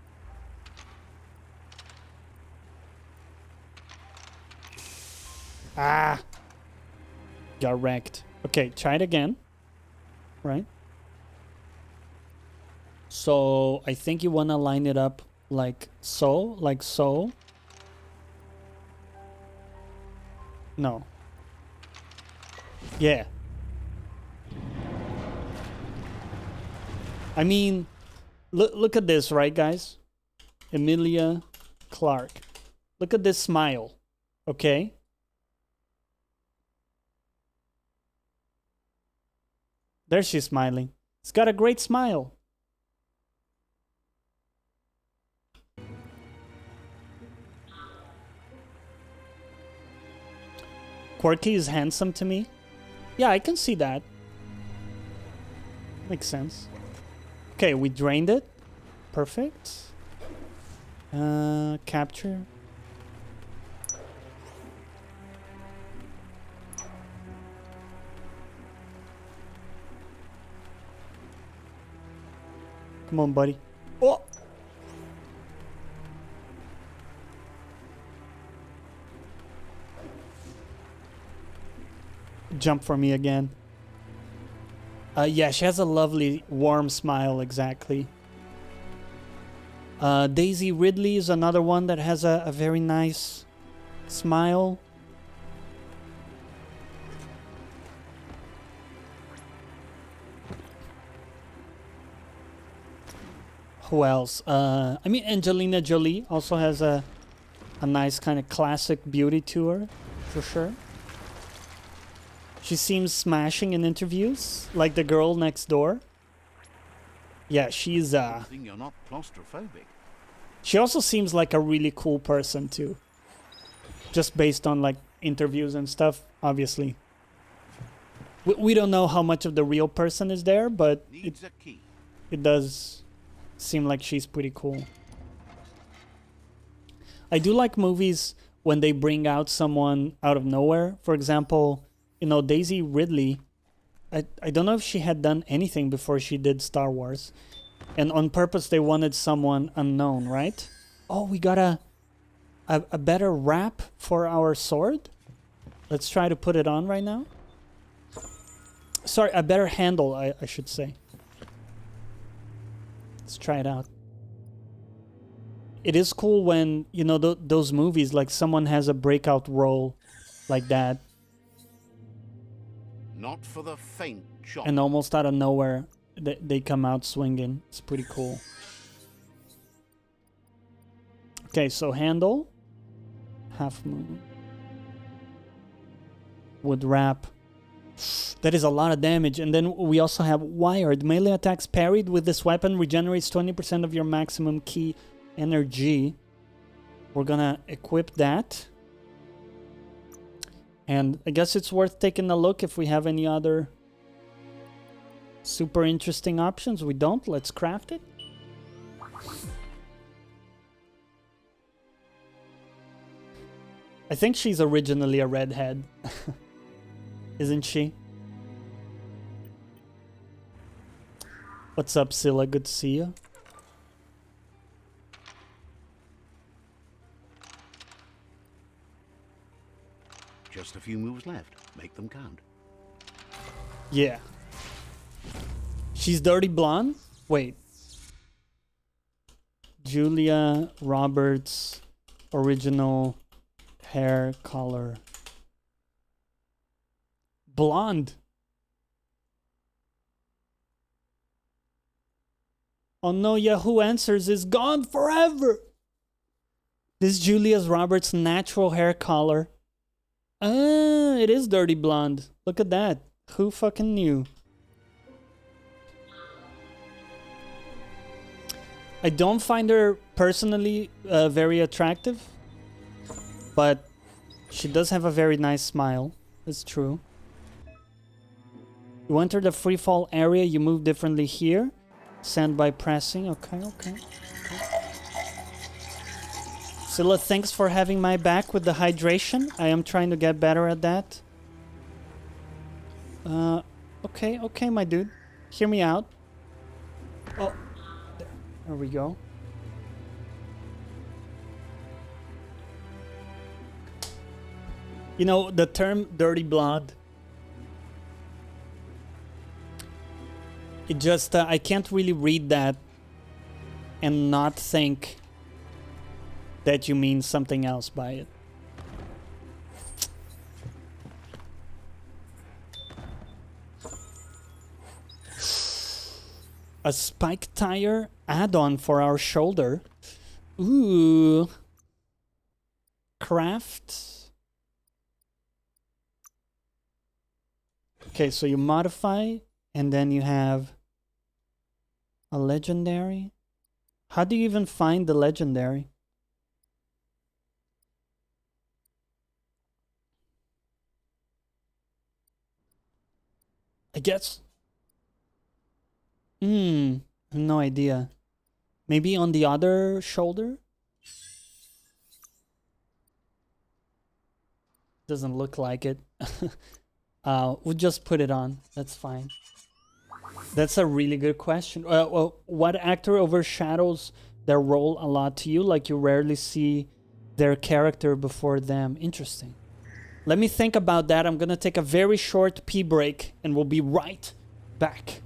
Ah! Got wrecked. Okay, try it again. Right? So, I think you want to line it up like so. Like so. No. Yeah. I mean, look at this, right, guys? Emilia Clarke. Look at this smile, okay? There she's smiling. It's got a great smile. Quirky is handsome to me. Yeah, I can see that. Makes sense. Okay, we drained it. Perfect. Capture. Come on, buddy. Oh! Jump for me again. Yeah, she has a lovely, warm smile, exactly. Daisy Ridley is another one that has a very nice smile. Who else? I mean, Angelina Jolie also has a nice kind of classic beauty to her, for sure. She seems smashing in interviews, like the girl next door. Yeah, she's Good thing you're not claustrophobic. She also seems like a really cool person too. Just based on like interviews and stuff, obviously. We don't know how much of the real person is there, but it does seem like she's pretty cool. I do like movies when they bring out someone out of nowhere. For example, you know, Daisy Ridley, I don't know if she had done anything before she did Star Wars. And on purpose, they wanted someone unknown, right? Oh, we got a better wrap for our sword? Let's try to put it on right now. Sorry, a better handle, I should say. Let's try it out. It is cool when, you know, those movies, like someone has a breakout role like that. Not for the faint shot. And almost out of nowhere, they come out swinging. It's pretty cool. Okay, so handle. Half moon. Wood wrap. That is a lot of damage. And then we also have wired. Melee attacks parried with this weapon regenerates 20% of your maximum key energy. We're gonna equip that. And I guess it's worth taking a look if we have any other super interesting options. We don't. Let's craft it. I think she's originally a redhead. Isn't she? What's up, Scylla? Good to see you. Just a few moves left. Make them count. Yeah. She's dirty blonde? Wait. Julia Roberts original hair color. Blonde. Oh no, Yahoo Answers is gone forever. This is Julia Roberts' natural hair color. It is dirty blonde. Look at that. Who fucking knew? I don't find her personally very attractive, but she does have a very nice smile. It's true. You enter the free fall area, you move differently here. Send by pressing. Okay. Scylla, thanks for having my back with the hydration. I am trying to get better at that. Okay, my dude. Hear me out. Oh, there we go. You know, the term dirty blonde, it just, I can't really read that and not think that you mean something else by it. A spike tire add-on for our shoulder. Ooh. Craft. Okay, so you modify, and then you have a legendary. How do you even find the legendary? I guess. No idea. Maybe on the other shoulder? Doesn't look like it. We'll just put it on. That's fine. That's a really good question. Well, what actor overshadows their role a lot to you? Like you rarely see their character before them. Interesting. Let me think about that. I'm gonna take a very short pee break and we'll be right back.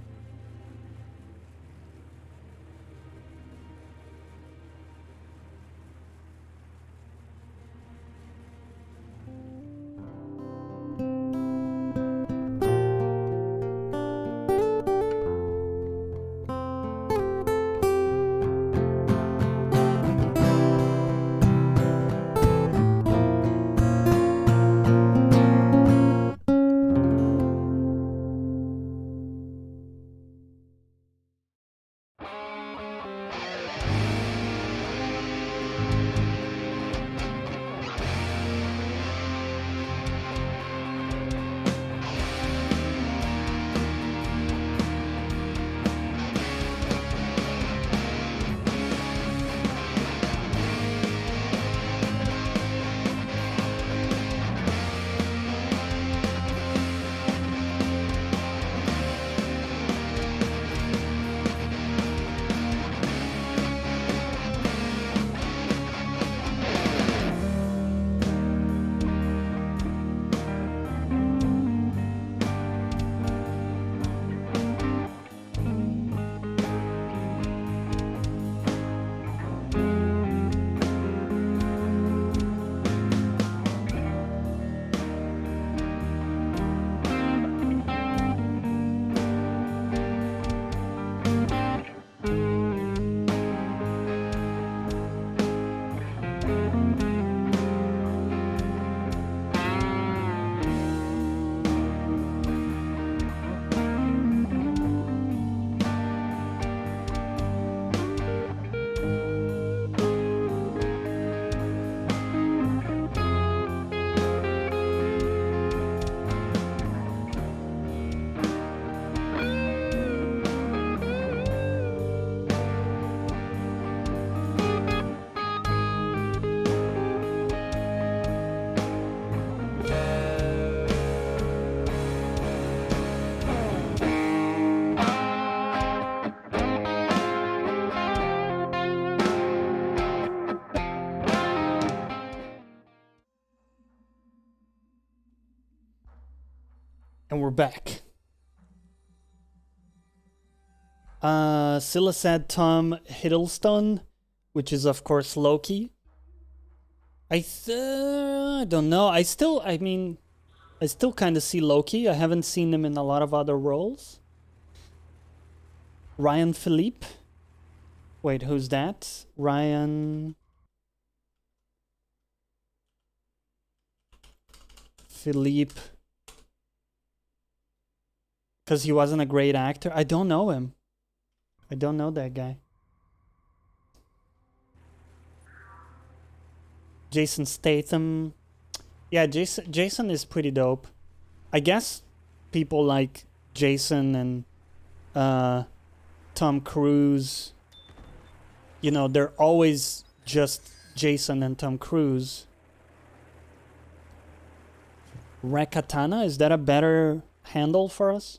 And we're back. Scylla said Tom Hiddleston, which is of course Loki. I don't know. I still kind of see Loki. I haven't seen him in a lot of other roles. Ryan Philippe. Wait, who's that? Ryan Philippe. Because he wasn't a great actor. I don't know him. I don't know that guy. Jason Statham. Yeah, Jason is pretty dope. I guess people like Jason and Tom Cruise, you know, they're always just Jason and Tom Cruise. Rakatana, is that a better handle for us?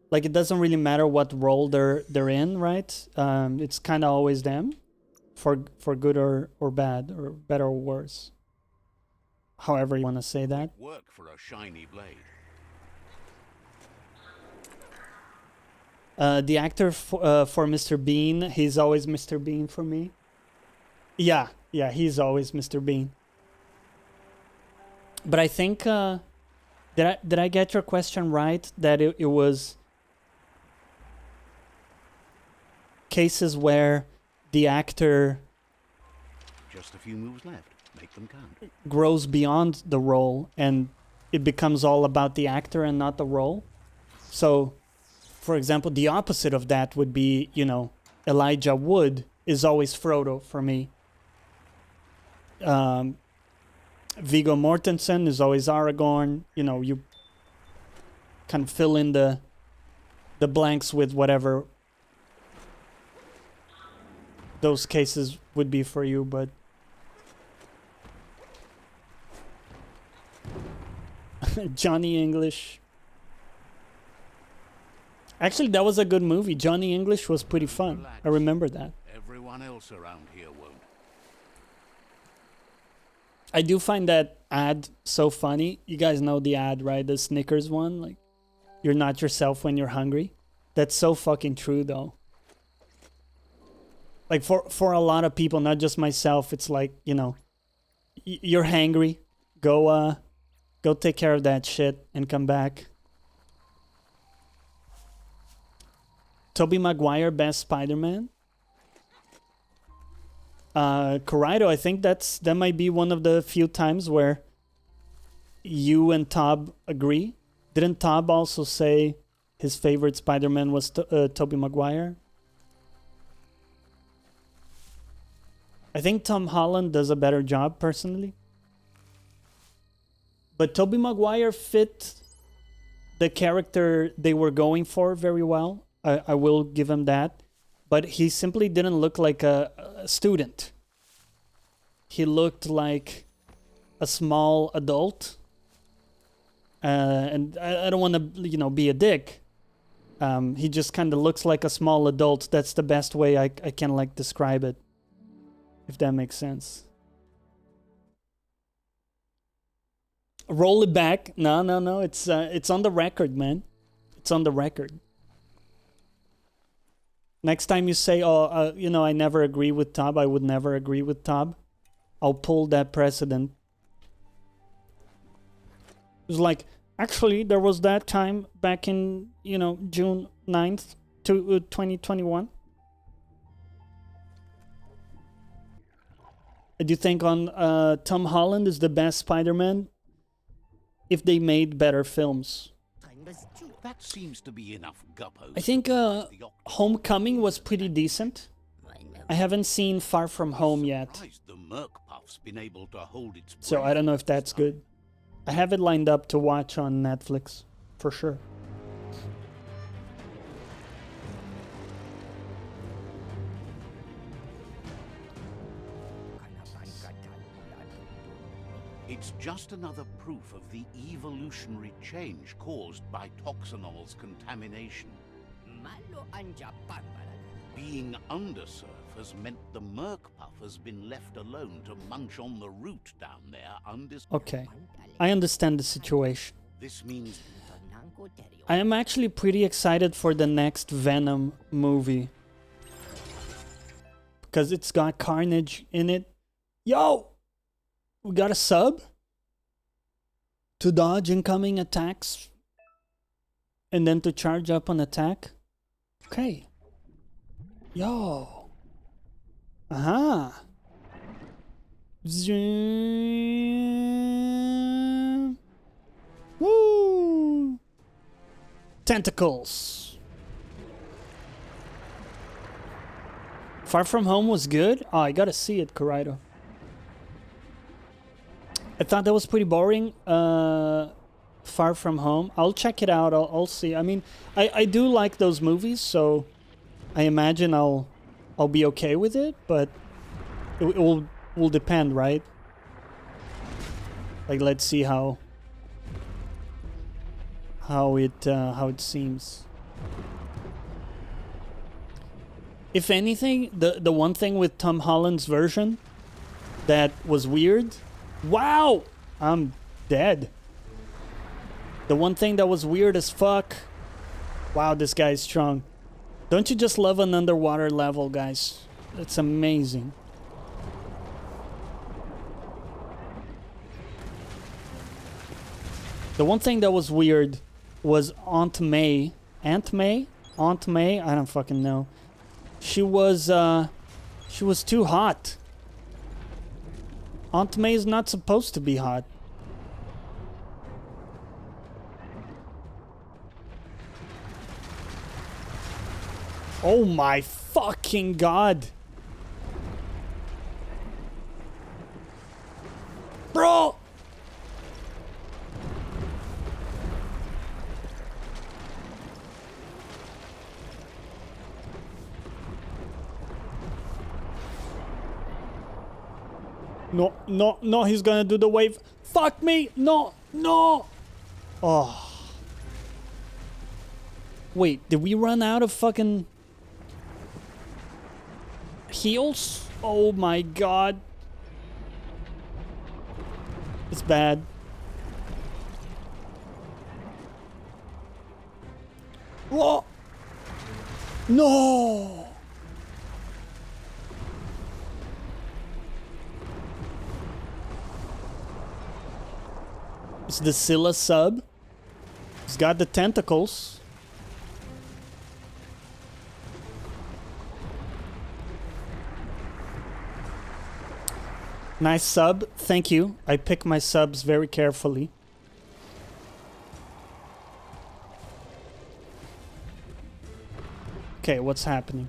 Like, it doesn't really matter what role they're in, right? It's kind of always them, for good or bad, or better or worse. However you want to say that. Work for a shiny blade. The actor for Mr. Bean, he's always Mr. Bean for me. Yeah, he's always Mr. Bean. But I think, did I get your question right? That it was cases where the actor just a few moves left. Make them count. Grows beyond the role and it becomes all about the actor and not the role. So, for example, the opposite of that would be, you know, Elijah Wood is always Frodo for me. Viggo Mortensen is always Aragorn. You know, kind of fill in the blanks with whatever those cases would be for you, but Johnny English. Actually, that was a good movie. Johnny English was pretty fun. Relax. I remember that. Everyone else around here won't. I do find that ad so funny. You guys know the ad, right? The Snickers one, like, you're not yourself when you're hungry. That's so fucking true, though. Like, for a lot of people, not just myself, it's like, you know, you're hangry. Go take care of that shit and come back. Tobey Maguire, best Spider-Man. Corrado, I think that might be one of the few times where you and Tob agree. Didn't Tob also say his favorite Spider-Man was Tobey Maguire? I think Tom Holland does a better job, personally. But Tobey Maguire fit the character they were going for very well. I will give him that. But he simply didn't look like a student. He looked like a small adult. And I don't want to, you know, be a dick. He just kind of looks like a small adult. That's the best way I can, like, describe it. If that makes sense. Roll it back. No. It's on the record, man. It's on the record. Next time you say, you know, I never agree with Tob, I would never agree with Tob, I'll pull that precedent. It's like, actually, there was that time back in, you know, June 9th, 2021. Do you think Tom Holland is the best Spider-Man if they made better films? That seems to be enough, GUPPO. I think Homecoming was pretty decent. I haven't seen Far From Home yet. The Merc Puff's been able to hold its So I don't know if that's good. I have it lined up to watch on Netflix, for sure. It's just another proof of the evolutionary change caused by Toxanol's contamination. Being undersurf has meant the Merc Puff has been left alone to munch on the root down there Okay, I understand the situation. This means I am actually pretty excited for the next Venom movie. Because it's got Carnage in it. Yo! We got a sub to dodge incoming attacks and then to charge up an attack. Okay. Yo. Aha. Zoom. Woo. Tentacles. Far From Home was good? Oh, I gotta see it, Corrido. I thought that was pretty boring. Far From Home. I'll check it out. I'll see. I mean, I do like those movies, so I imagine I'll be okay with it. But it will depend, right? Like, let's see how it seems. If anything, the one thing with Tom Holland's version that was weird. Wow! I'm dead. The one thing that was weird as fuck. Wow, this guy's strong. Don't you just love an underwater level, guys? It's amazing. The one thing that was weird was Aunt May. Aunt May? Aunt May? I don't fucking know. She was too hot. Aunt May is not supposed to be hot. Oh my fucking god. Bro! No, no, no, he's gonna do the wave. Fuck me! No, no! Oh. Wait, did we run out of fucking heals? Oh my god. It's bad. Whoa! No! It's the Scylla sub. He's got the tentacles. Nice sub. Thank you. I pick my subs very carefully. Okay, what's happening?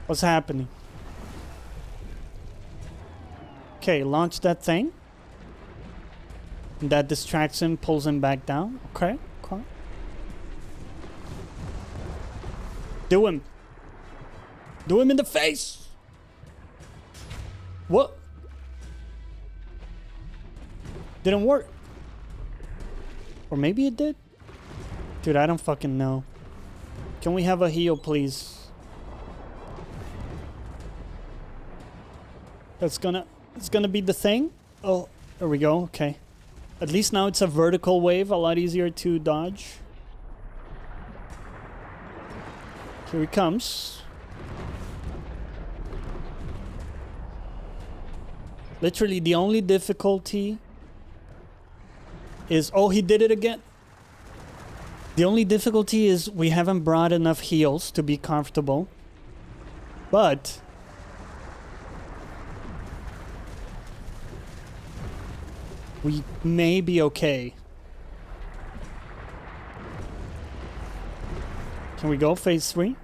What's happening? Okay, launch that thing. That distracts him, pulls him back down. Okay, okay. Do him. Do him in the face. What? Didn't work. Or maybe it did? Dude, I don't fucking know. Can we have a heal, please? It's gonna be the thing. Oh, there we go. Okay. At least now it's a vertical wave, a lot easier to dodge. Here he comes. Literally the only difficulty is... Oh, he did it again. The only difficulty is we haven't brought enough heals to be comfortable. But... we may be okay. Can we go phase 3?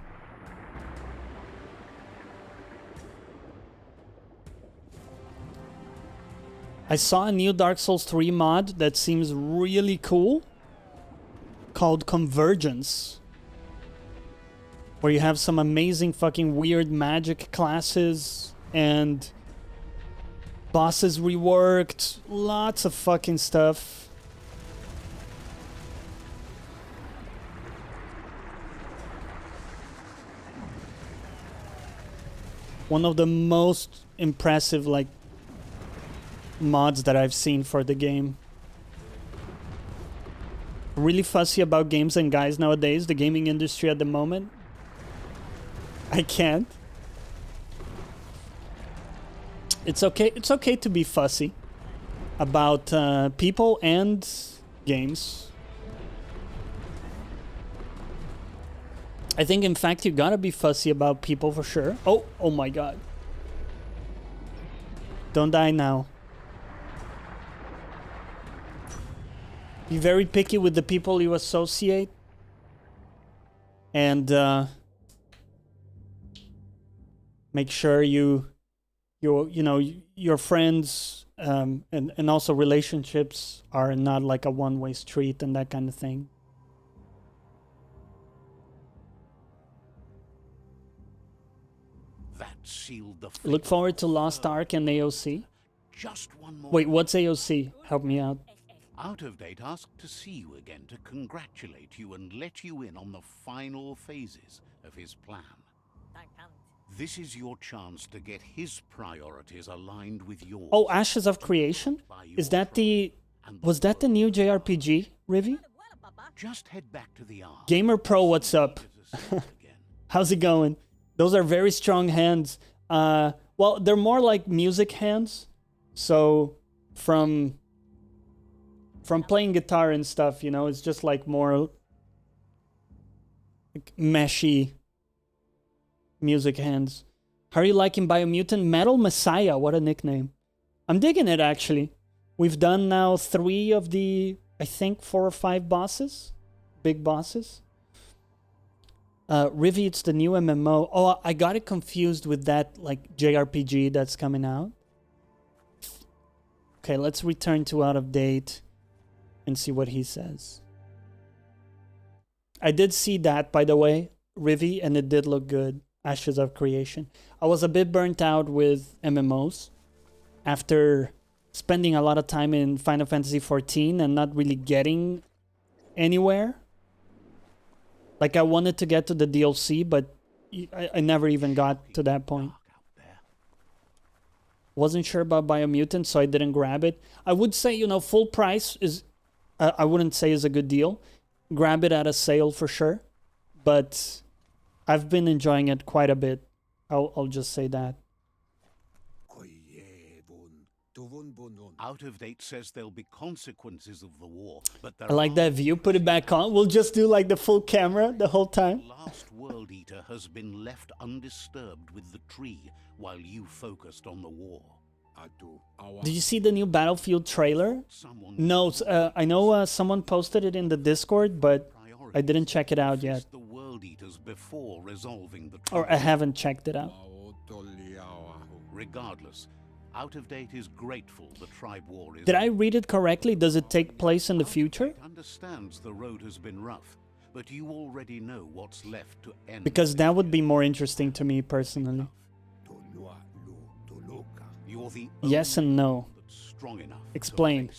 I saw a new Dark Souls 3 mod that seems really cool, called Convergence, where you have some amazing fucking weird magic classes and bosses reworked, lots of fucking stuff. One of the most impressive, like, mods that I've seen for the game. Really fussy about games and guys nowadays, the gaming industry at the moment. I can't. It's okay to be fussy about people and games. I think, in fact, you gotta be fussy about people for sure. Oh my god. Don't die now. Be very picky with the people you associate. And make sure you know, your friends and also relationships are not like a one-way street and that kind of thing. That sealed the fate. Look forward to Lost Ark and AOC. Just one more. Wait, what's AOC? Help me out. Out of Date asked to see you again to congratulate you and let you in on the final phases of his plan. This is your chance to get his priorities aligned with yours. Oh, Ashes of Creation? Is that the... Was that the new JRPG, Rivi? Just head back to the ark. Gamer Pro, what's up? How's it going? Those are very strong hands. Well, they're more like music hands. So, from playing guitar and stuff, you know, it's just like more like meshy music hands. How are you liking Biomutant? Metal Messiah, what a nickname. I'm digging it, actually. We've done now 3 of the, I think, 4 or 5 bosses. Big bosses. Rivi, it's the new MMO. Oh, I got it confused with that, like, JRPG that's coming out. Okay, let's return to Out of Date and see what he says. I did see that, by the way, Rivi, and it did look good. Ashes of Creation. I was a bit burnt out with MMOs. after spending a lot of time in Final Fantasy XIV and not really getting anywhere. Like, I wanted to get to the DLC, but I never even got to that point. Wasn't sure about Biomutant, so I didn't grab it. I would say, you know, full price is, I wouldn't say is a good deal. Grab it at a sale for sure. But I've been enjoying it quite a bit. I'll just say that. Out of Date says there'll be consequences of the war, but I like that view. Put it back on. We'll just do like the full camera the whole time. The last World Eater has been left undisturbed with the tree while you focused on the war. Did you see the new Battlefield trailer? No, I know someone posted it in the Discord, but I didn't check it out yet. The World Eaters before resolving the or I haven't checked it out. Regardless, Out of Date is grateful the tribe war is... Did I read it correctly? Does it take place in the future? Understands the road has been rough, but you already know what's left to end. Because that would be more interesting to me personally. You're the yes and no. Strong enough. Explain.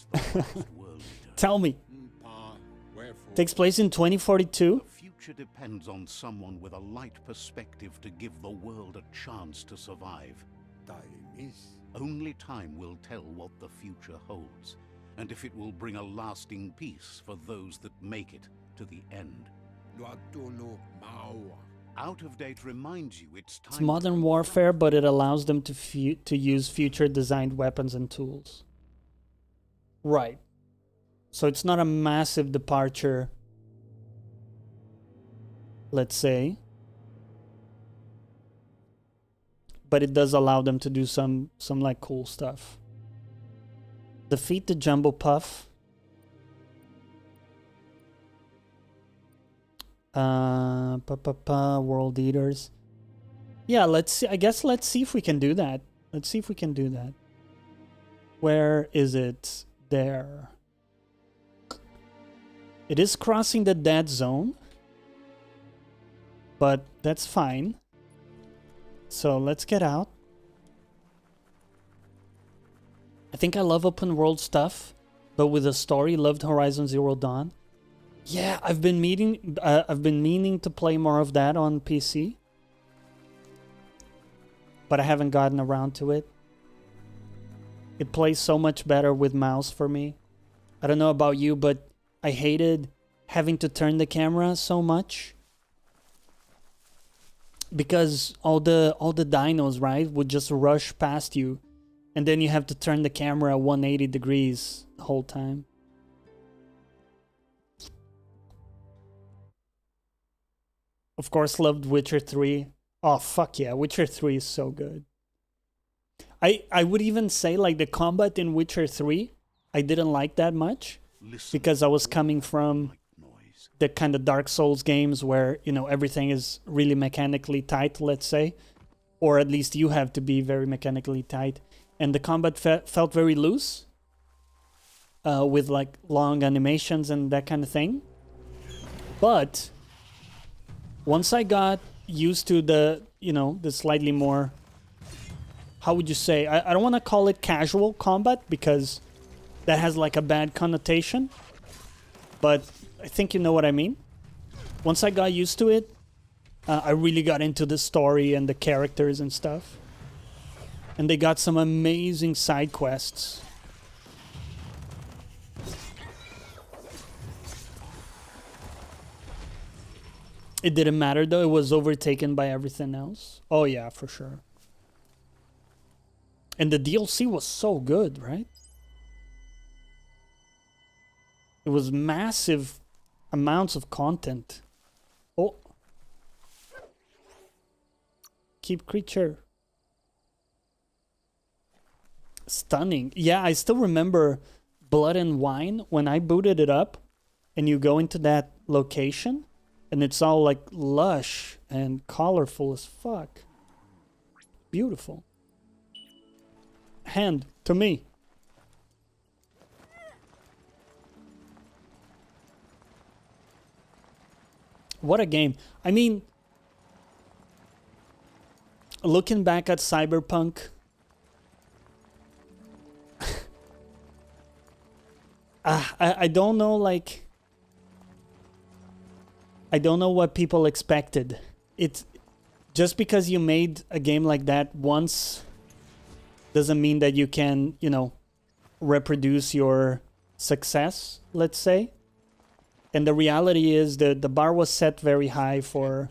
Tell me. Takes place in 2042? The future depends on someone with a light perspective to give the world a chance to survive. Only time will tell what the future holds, and if it will bring a lasting peace for those that make it to the end. Out of Date reminds you it's time. It's modern warfare, but it allows them to use future-designed weapons and tools. Right. So it's not a massive departure, let's say. But it does allow them to do some like cool stuff. Defeat the Jumbo Puff. World Eaters. Yeah, let's see. I guess let's see if we can do that. Let's see if we can do that. Where is it? There. It is crossing the dead zone. But that's fine. So let's get out. I think I love open world stuff, but with a story. Loved Horizon Zero Dawn. Yeah, I've been meaning to play more of that on PC, but I haven't gotten around to it. It plays so much better with mouse for me. I don't know about you, but I hated having to turn the camera so much. Because all the dinos, right, would just rush past you, and then you have to turn the camera 180 degrees the whole time. Of course, loved Witcher 3. Oh, fuck yeah, Witcher 3 is so good. I would even say, like, the combat in Witcher 3, I didn't like that much. Because I was coming from the kind of Dark Souls games where, you know, everything is really mechanically tight, let's say. Or at least you have to be very mechanically tight. And the combat felt very loose. With, like, long animations and that kind of thing. But once I got used to the, you know, the slightly more... How would you say? I don't want to call it casual combat because that has, like, a bad connotation. But I think you know what I mean. Once I got used to it, I really got into the story and the characters and stuff. And they got some amazing side quests. It didn't matter though, it was overtaken by everything else. Oh yeah, for sure. And the DLC was so good, right? It was massive amounts of content. Oh. Keep creature. Stunning. Yeah, I still remember Blood and Wine when I booted it up and you go into that location and it's all like lush and colorful as fuck. Beautiful. Hand to me. What a game. I mean, looking back at Cyberpunk, I don't know, like... I don't know what people expected. It's... Just because you made a game like that once doesn't mean that you can, you know, reproduce your success, let's say. And the reality is that the bar was set very high for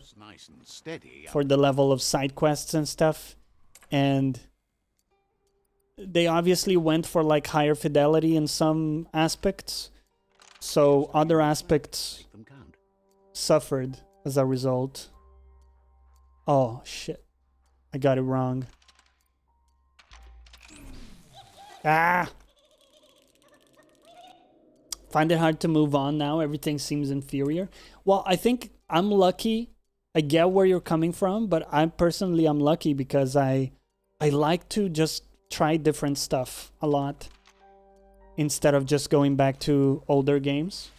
the level of side quests and stuff. And they obviously went for like higher fidelity in some aspects. So other aspects suffered as a result. Oh, shit. I got it wrong. Ah! Find it hard to move on now. Everything seems inferior. Well, I think I'm lucky. I get where you're coming from, but I'm lucky because I like to just try different stuff a lot instead of just going back to older games.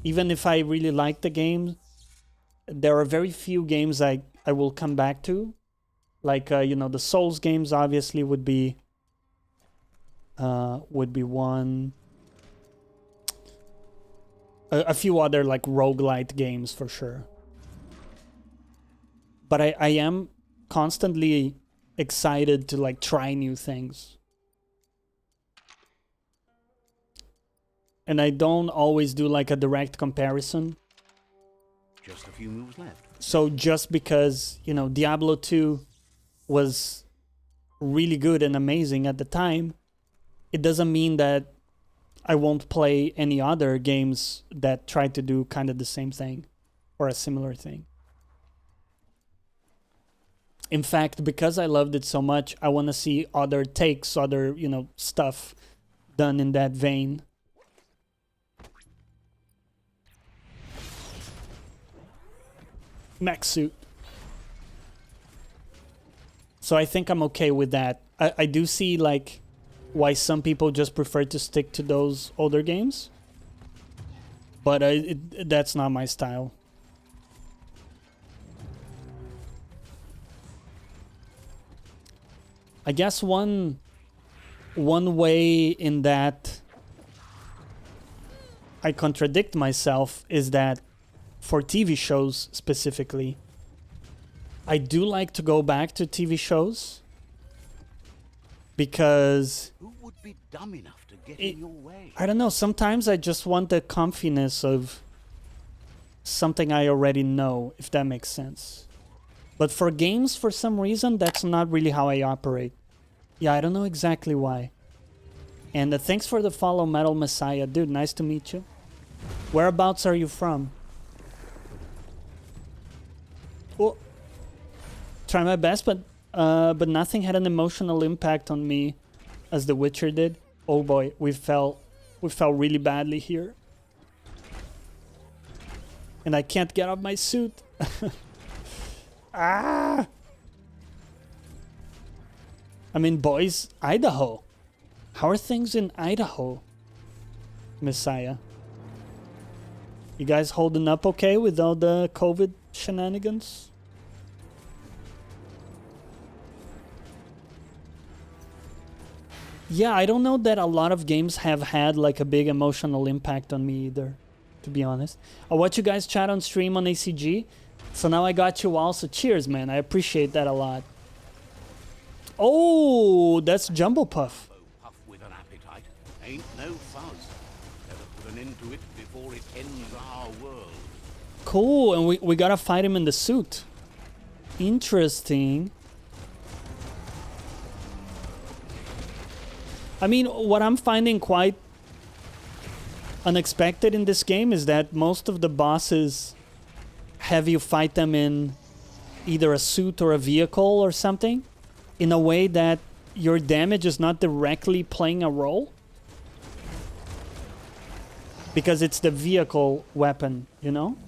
Even if I really like the game, there are very few games I will come back to. Like, you know, the Souls games obviously would be one. A few other like roguelite games for sure. But I am constantly excited to like try new things. And I don't always do like a direct comparison. Just a few moves left. So just because, you know, Diablo 2 was really good and amazing at the time, it doesn't mean that I won't play any other games that try to do kind of the same thing or a similar thing. In fact, because I loved it so much, I want to see other takes, other, you know, stuff done in that vein. Mech suit. So I think I'm okay with that. I do see, like, why some people just prefer to stick to those older games. But that's not my style. I guess one way in that I contradict myself is that for TV shows specifically, I do like to go back to TV shows because who would be dumb enough to get in your way? I don't know, sometimes I just want the comfiness of something I already know, if that makes sense. But for games, for some reason, that's not really how I operate. Yeah, I don't know exactly why. And thanks for the follow, Metal Messiah. Dude, nice to meet you. Whereabouts are you from? Well, try my best, but nothing had an emotional impact on me as The Witcher did. Oh boy, we fell really badly here. And I can't get off my suit. Ah! I'm in Boise, Idaho. How are things in Idaho, Messiah? You guys holding up okay with all the COVID shenanigans? Yeah, I don't know that a lot of games have had like a big emotional impact on me either, to be honest. I watch you guys chat on stream on ACG, so now I got you all, so cheers, man. I appreciate that a lot. Oh, that's Jumbo Puff. Puff with an appetite. Ain't no fuzz. Better put an end to it before it ends our world. Cool, and we gotta fight him in the suit. Interesting. I mean, what I'm finding quite unexpected in this game is that most of the bosses have you fight them in either a suit or a vehicle or something, in a way that your damage is not directly playing a role. Because it's the vehicle weapon, you know?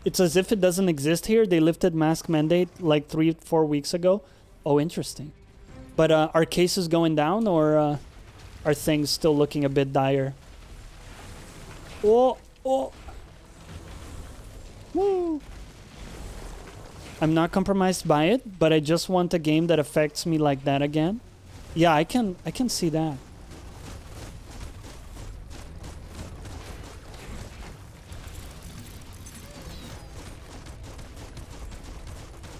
It's as if it doesn't exist here. They lifted mask mandate like 3-4 weeks ago. Oh, interesting. But are cases going down, or are things still looking a bit dire? Oh, oh. Woo. I'm not compromised by it, but I just want a game that affects me like that again. Yeah, I can see that.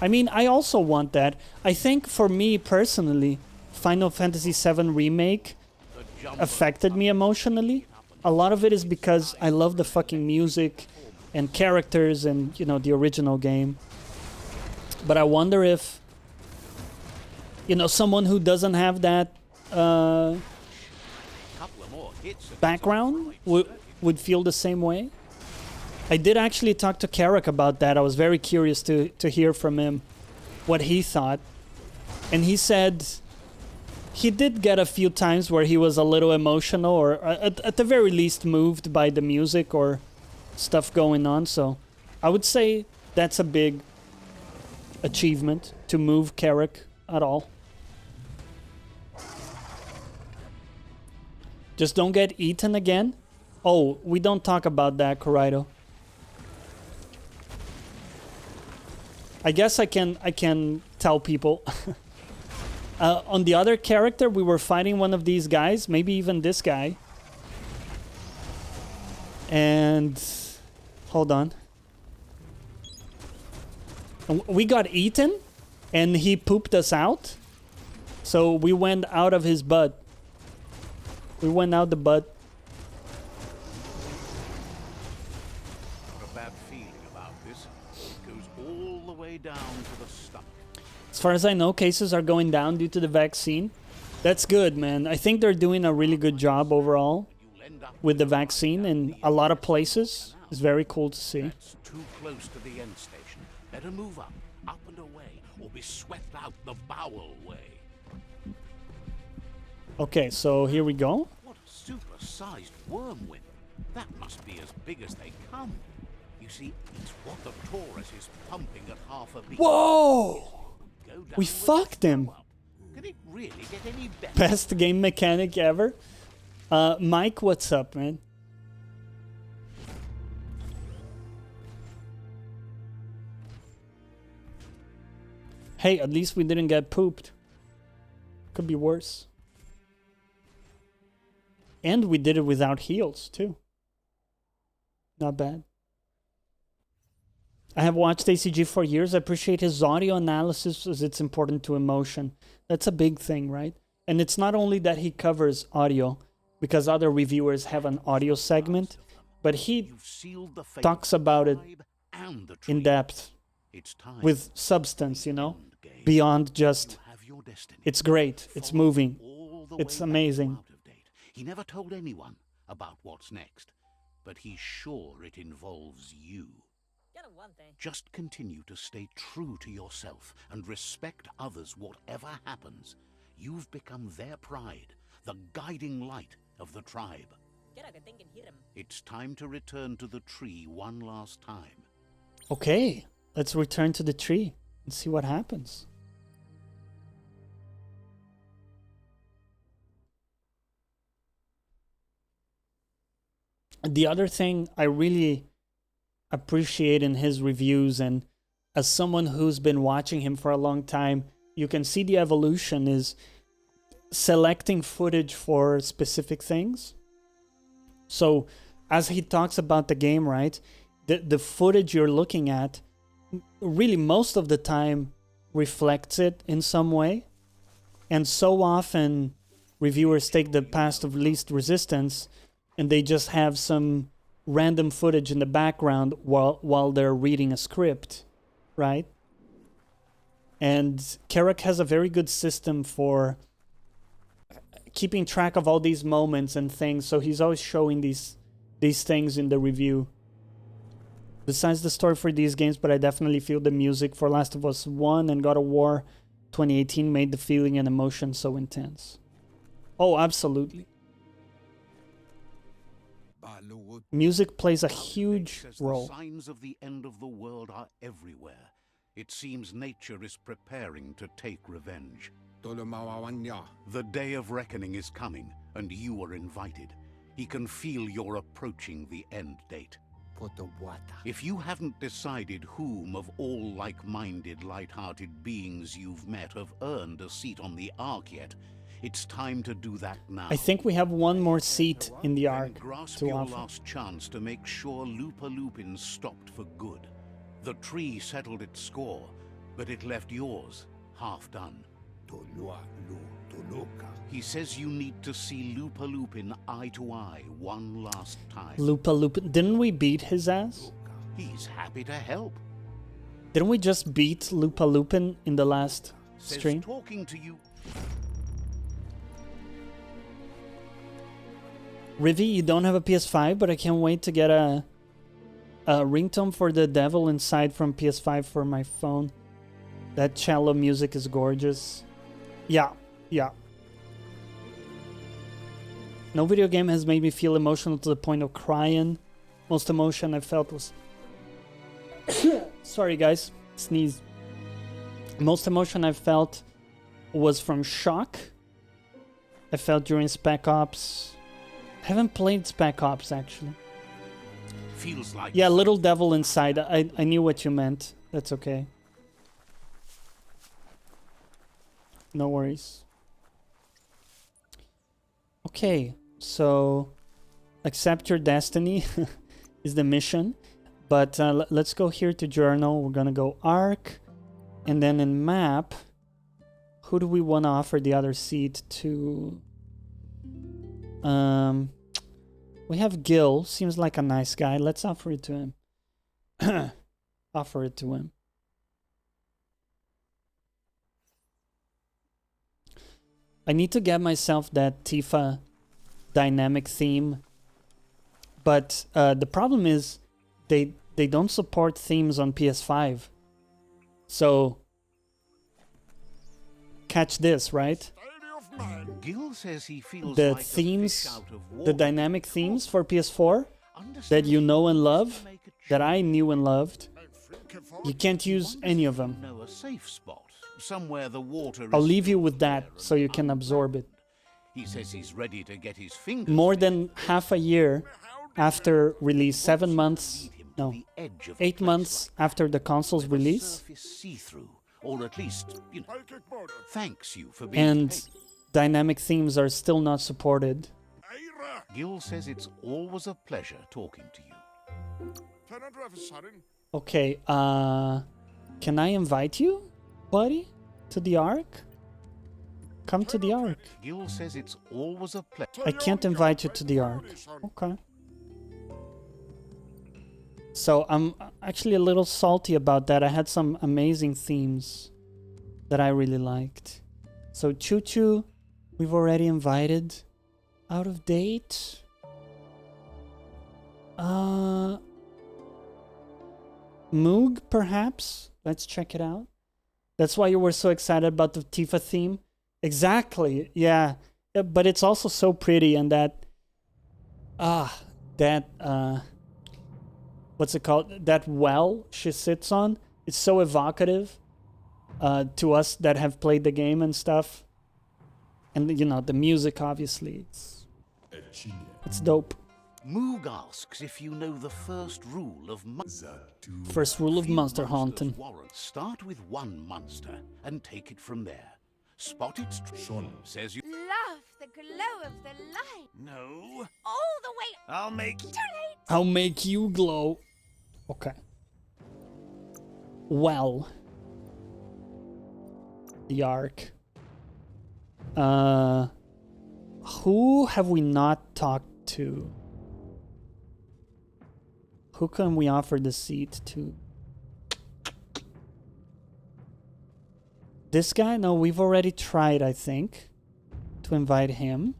I mean, I also want that. I think for me personally, Final Fantasy VII Remake affected me emotionally. A lot of it is because I love the fucking music and characters and, you know, the original game. But I wonder if, you know, someone who doesn't have that background would feel the same way. I did actually talk to Carrick about that. I was very curious to hear from him what he thought. And he said he did get a few times where he was a little emotional or at the very least moved by the music or stuff going on. So I would say that's a big achievement to move Carrick at all. Just don't get eaten again. Oh, we don't talk about that, Corrido. I guess I can tell people. On the other character, we were fighting one of these guys, maybe even this guy. And hold on. We got eaten and he pooped us out. So we went out of his butt. We went out the butt. A bad feeling about this. It goes all the way down to the stomach. As far as I know, cases are going down due to the vaccine. That's good, man. I think they're doing a really good job overall with the vaccine in a lot of places. It's very cool to see. That's too close to the end station. Better move up and away, or be swept out the bowel way. Okay, so here we go. What a super-sized worm whip. That must be as big as they come. You see, it's what the Taurus is pumping at half a beat. Whoa! We fucked him. Can it really get any better? Best game mechanic ever. Mike, what's up, man? Hey, at least we didn't get pooped. Could be worse. And we did it without heals, too. Not bad. I have watched ACG for years. I appreciate his audio analysis as it's important to emotion. That's a big thing, right? And it's not only that he covers audio, because other reviewers have an audio segment, but he talks about it in depth, with substance, you know? Beyond just, it's great, it's moving, it's amazing. He never told anyone about what's next, but he's sure it involves you. Just continue to stay true to yourself and respect others whatever happens. You've become their pride, the guiding light of the tribe. It's time to return to the tree one last time. Okay, let's return to the tree and see what happens. The other thing I really appreciate in his reviews, and as someone who's been watching him for a long time, you can see the evolution is selecting footage for specific things. So as he talks about the game, right, the footage you're looking at really most of the time reflects it in some way. And so often reviewers take the path of least resistance and they just have some random footage in the background while they're reading a script, right? And Carrick has a very good system for keeping track of all these moments and things, so he's always showing these things in the review. Besides the story for these games, but I definitely feel the music for Last of Us 1 and God of War 2018 made the feeling and emotion so intense. Oh, absolutely. Music plays a huge role. The signs of the end of the world are everywhere. It seems nature is preparing to take revenge. The day of reckoning is coming, and you are invited. He can feel you're approaching the end date. If you haven't decided whom of all like-minded, light-hearted beings you've met have earned a seat on the Ark yet, it's time to do that now. I think we have one more seat in the Ark grasp to your offer. last chance to make sure Lupa Lupin stopped for good. The tree settled its score, but it left yours half done. He says you need to see Lupa Lupin eye to eye one last time. Lupa Lupin. Didn't we beat his ass? He's happy to help. Didn't we just beat Lupa Lupin in the last stream? Talking to you. Rivi, you don't have a PS5, but I can't wait to get a ringtone for the devil inside from PS5 for my phone. That cello music is gorgeous. Yeah, yeah. No video game has made me feel emotional to the point of crying. Most emotion I felt was... Sorry guys, sneeze. Most emotion I felt was from shock. I felt during Spec Ops. I haven't played Spec Ops actually. Feels like... Yeah, little devil inside. I knew what you meant. That's okay. No worries. Okay, so accept your destiny is the mission. But let's go here to journal. We're gonna go arc. And then in map, who do we want to offer the other seat to? We have Gil. Seems like a nice guy. Let's offer it to him. Offer it to him. I need to get myself that Tifa dynamic theme. But the problem is they don't support themes on PS5. So catch this, right? Gil says he feels the like themes, the dynamic themes for PS4 that you know and love, that I knew and loved, you can't use any of them. Know a safe spot, somewhere the water I'll leave you with that so you can absorb it. He says he's ready to get his fingers. More than half a year after release, 7 months, no, 8 months after the console's release, or at least, you know, thanks you for being and dynamic themes are still not supported. Gil says it's always a pleasure talking to you. Okay, can I invite you, buddy, to the Ark? Come to the Ark. Gil says it's always a pleasure. I can't invite you to the Ark. Okay. So I'm actually a little salty about that. I had some amazing themes that I really liked. So Choo Choo, we've already invited. Out of date. Moog, perhaps? Let's check it out. That's why you were so excited about the Tifa theme? Exactly, yeah. But it's also so pretty, and that... what's it called? That well she sits on. It's so evocative to us that have played the game and stuff. And, you know, the music, obviously. It's dope. Moog asks if you know the first rule of Monster Hunting. Start with one monster and take it from there. Spot its says you love the glow of the light. No. All the way. I'll make Too late. I'll make you glow. Okay. Well. The Ark. Who have we not talked to? Who can we offer the seat to? This guy? No, we've already tried, I think, to invite him.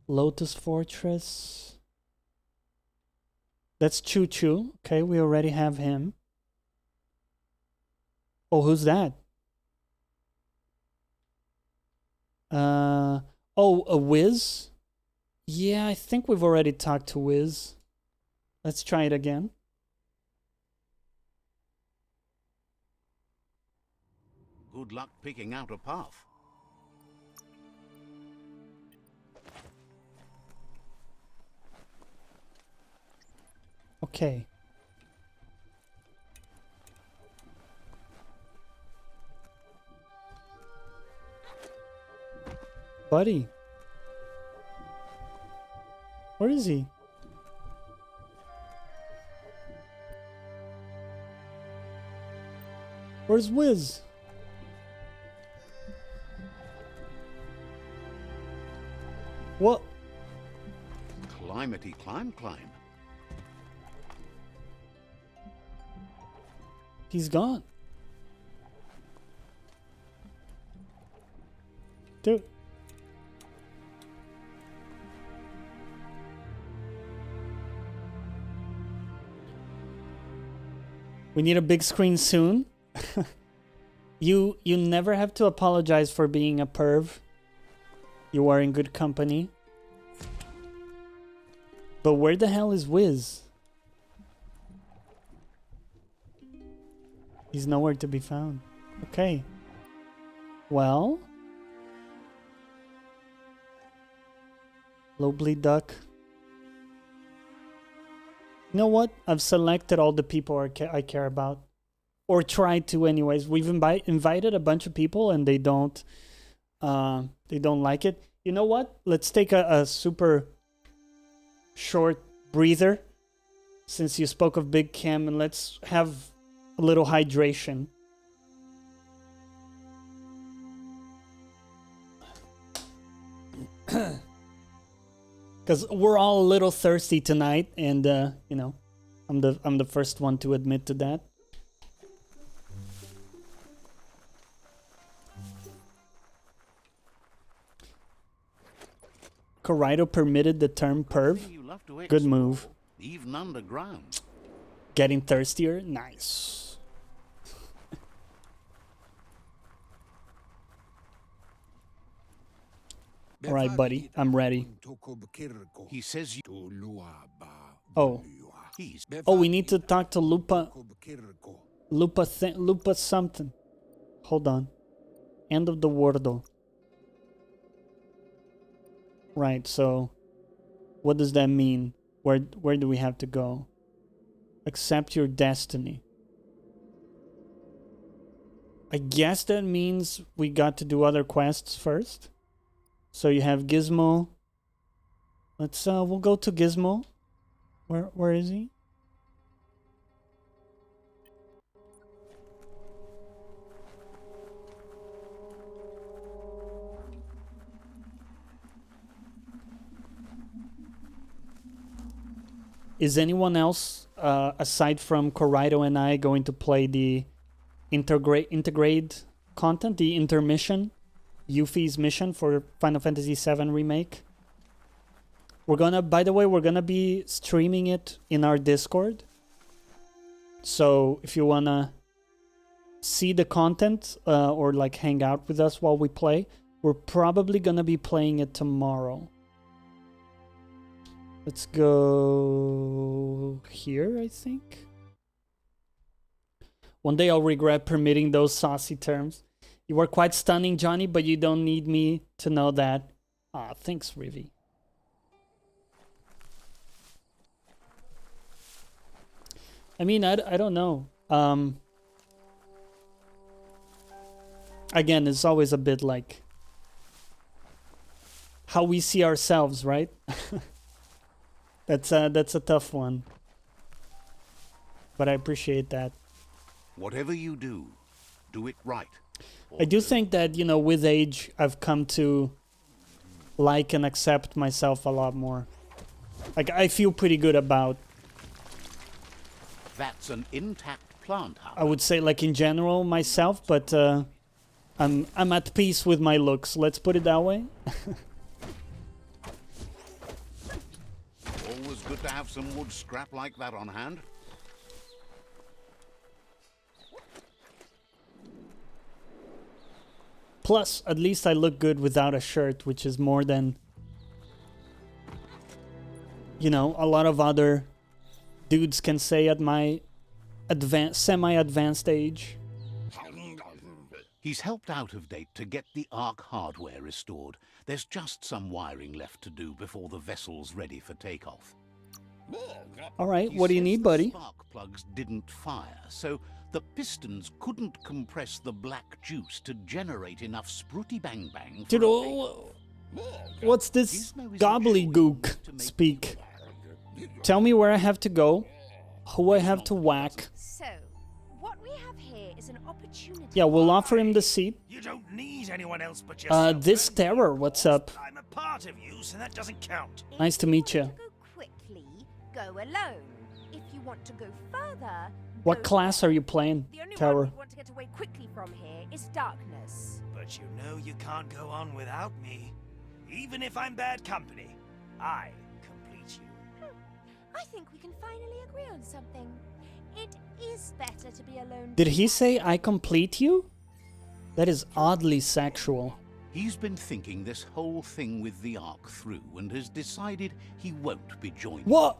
Lotus Fortress. That's Choo Choo. Okay, we already have him. Oh, who's that? Oh, a Wiz? Yeah, I think we've already talked to Wiz. Let's try it again. good luck picking out a path. Okay. Buddy. Where is he? Where's Wiz? What? Climatey climb. He's gone. Dude. We need a big screen soon. You never have to apologize for being a perv. You are in good company. But where the hell is Wiz? He's nowhere to be found. Okay. Well. Low bleed duck. You know what? I've selected all the people I care about. Or tried to anyways. We've invited a bunch of people and they don't like it. You know what? Let's take a super short breather. Since you spoke of Big Cam, and let's have a little hydration. Because we're all a little thirsty tonight, and you know, I'm the first one to admit to that. Corrido permitted the term perv. Good move. Even underground. Getting thirstier? Nice. Alright, buddy. I'm ready. He says you... Oh. Oh, we need to talk to Lupa. Lupa something. Hold on. End of the world. Right, so... What does that mean? Where do we have to go? Accept your destiny. I guess that means we got to do other quests first. So you have Gizmo. Let's we'll go to Gizmo. Where is he? Is anyone else, aside from Corrido and I, going to play the integrate content, the intermission, Yuffie's mission for Final Fantasy VII Remake? We're gonna, by the way, we're gonna be streaming it in our Discord. So if you wanna see the content or like hang out with us while we play, we're probably gonna be playing it tomorrow. Let's go here, I think. One day I'll regret permitting those saucy terms. You are quite stunning, Johnny, but you don't need me to know that. Ah, thanks, Rivi. I mean, I don't know. Again, it's always a bit like how we see ourselves, right? That's a tough one. But I appreciate that. Whatever you do, do it right. I do think that, you know, with age, I've come to like and accept myself a lot more. Like, I feel pretty good about... That's an intact plant house. I would say, like, in general, myself, but I'm at peace with my looks. Let's put it that way. Always good to have some wood scrap like that on hand. Plus, at least I look good without a shirt, which is more than, you know, a lot of other dudes can say at my semi-advanced age. He's helped out of date to get the Ark hardware restored. There's just some wiring left to do before the vessel's ready for takeoff. All right, what do you need, buddy? The spark plugs didn't fire, so the pistons couldn't compress the black juice to generate enough spruty bang bang. Dude, what's this gobbledygook speak? Tell me where I have to go, who I have to whack. So, what we have here is an opportunity opportunity. Yeah, we'll offer him the seat. You don't need anyone else but yourself. This terror, what's up? I'm a part of you, so that doesn't count. Nice to meet you. If you want to go quickly, go alone. If you want to go further, What go class together. are you playing, The only one Tower? we want to get away quickly from here is darkness. But you know you can't go on without me. Even if I'm bad company, I complete you. I think we can finally agree on something. It is better to be alone. Did he say I complete you? That is oddly sexual. He's been thinking this whole thing with the Ark through and has decided he won't be joining. What?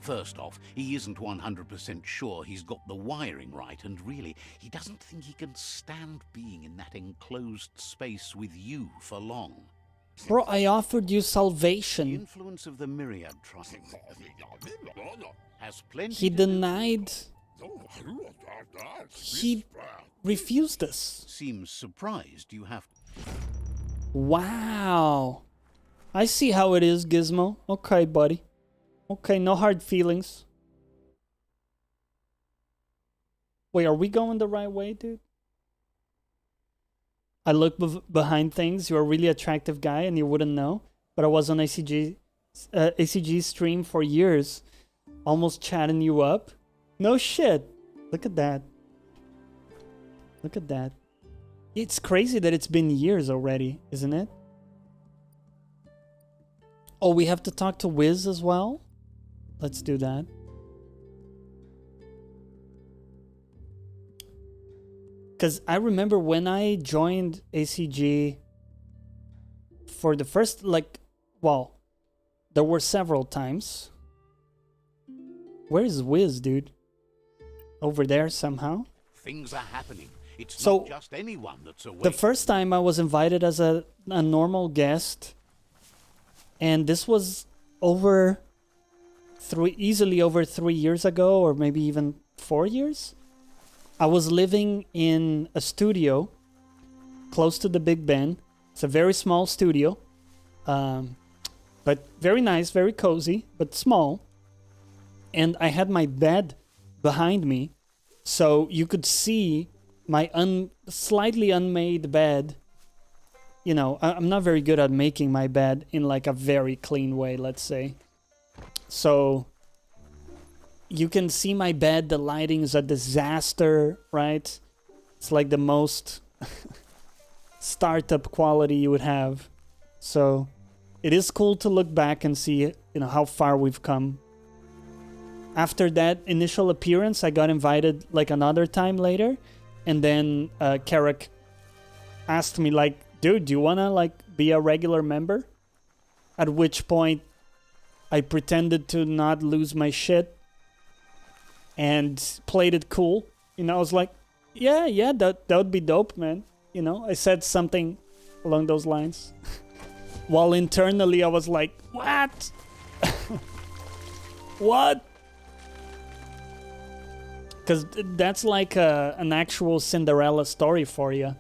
First off, he isn't 100% sure he's got the wiring right, and really, he doesn't think he can stand being in that enclosed space with you for long. Bro, I offered you The salvation. influence of the Myriad Trust has plenty He to do- denied. He refused us. Seems surprised you have. Wow. I see how it is, Gizmo. Okay, buddy. Okay, no hard feelings. Wait, are we going the right way, dude? I look behind things. You're a really attractive guy and you wouldn't know. But I was on ACG stream for years. Almost chatting you up. No shit. Look at that. Look at that. It's crazy that it's been years already, isn't it? Oh, we have to talk to Wiz as well? Let's do that. Because I remember when I joined ACG for the first, like, well, there were several times. Where is Wiz, dude? Over there somehow? Things are happening. It's So, not just anyone that's awake. The first time I was invited as a normal guest, and this was easily over 3 years ago, or maybe even 4 years. I was living in a studio close to the Big Ben. It's a very small studio, but very nice, very cozy, but small. And I had my bed behind me, so you could see my slightly unmade bed. You know, I'm not very good at making my bed in like a very clean way, let's say. So you can see my bed, the lighting is a disaster, right? It's like the most startup quality you would have. So it is cool to look back and see, you know, how far we've come. After that initial appearance, I got invited like another time later. And then Carrick asked me like, dude, do you want to like be a regular member? At which point I pretended to not lose my shit and played it cool. You know, I was like, yeah, that would be dope, man. You know, I said something along those lines. While internally I was like, what? What? Because that's like an actual Cinderella story for you.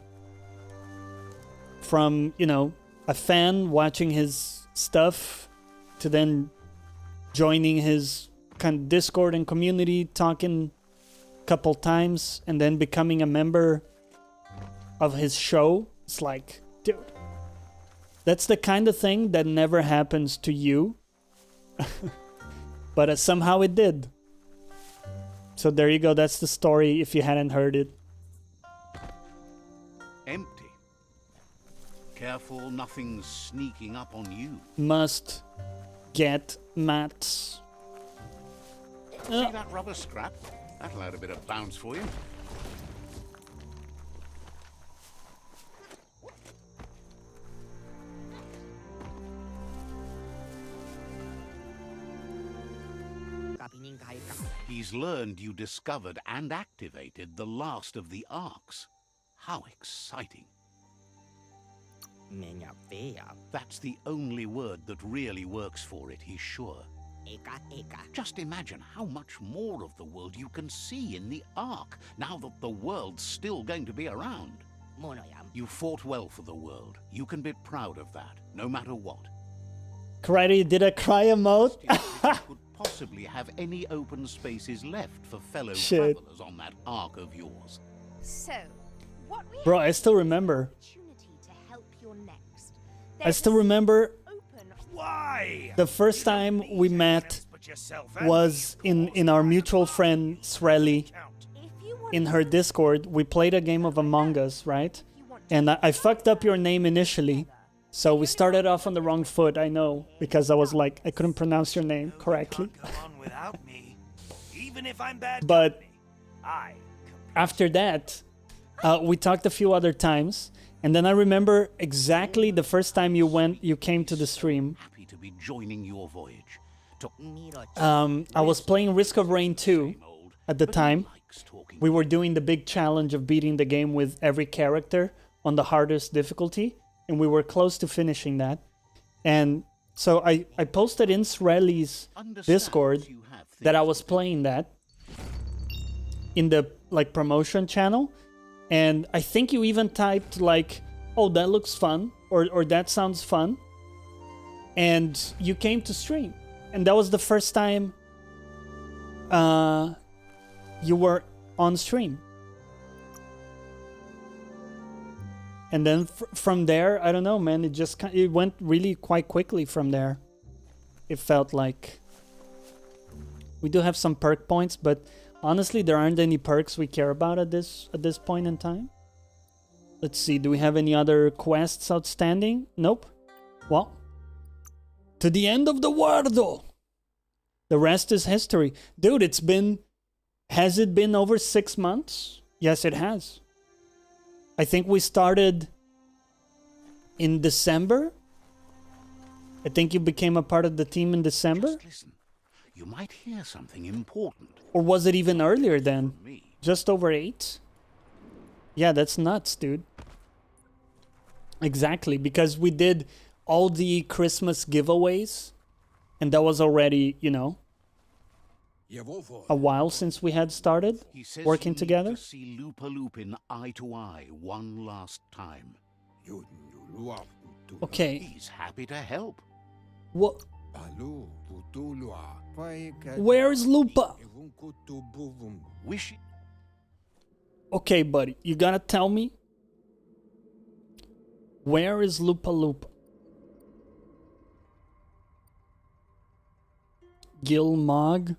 From, you know, a fan watching his stuff to then joining his kind of Discord and community, talking a couple times, and then becoming a member of his show. It's like, dude, that's the kind of thing that never happens to you. But somehow it did. So there you go, that's the story if you hadn't heard it. Empty. Careful nothing's sneaking up on you. Must get mats. See that rubber scrap? That'll add a bit of bounce for you. He's learned you discovered and activated the last of the arcs. How exciting. That's the only word that really works for it, he's sure. Just imagine how much more of the world you can see in the Ark, now that the world's still going to be around. You fought well for the world. You can be proud of that, no matter what. Karate did a cry emote? Could possibly have any open spaces left for fellow Shit. travelers on that Ark of yours. So, What we Bro, have I still is remember. opportunity to help your next. I There's still a remember open. Why? the first time we met was in our mutual friend Sreli. If you want In her Discord, we played a game of Among Us, right? And I fucked up your name initially. So we started off on the wrong foot, I know. Because I was like, I couldn't pronounce your name correctly. Go on without me, even if I'm bad But company. I after that, we talked a few other times. And then I remember exactly the first time you came to the stream. Happy to be joining your voyage. To I was playing Risk of Rain 2 at the time. We were doing the big challenge of beating the game with every character on the hardest difficulty. And we were close to finishing that. And so I posted in Sreli's Discord that I was playing that in the like promotion channel. And I think you even typed like, oh, that looks fun, or that sounds fun. And you came to stream. And that was the first time you were on stream. And then from there, I don't know, man, it went really quite quickly from there. It felt like we do have some perk points, but honestly, there aren't any perks we care about at this point in time. Let's see, do we have any other quests outstanding? Nope. Well, to the end of the world, though. The rest is history. Dude, has it been over 6 months? Yes, it has. I think we started in December. I think you became a part of the team in December. Just listen. You might hear something important. Or was it even earlier then? Me. Just over 8? Yeah, that's nuts, dude. Exactly, because we did all the Christmas giveaways. And that was already, you know, a while since we had started He says working you need together. to see Lupa Lupin eye to eye one last time. Okay. He's happy to help. What? Where's Lupa? Wish Okay, buddy, you gotta tell me. Where is Lupa Lupa? Gilmog?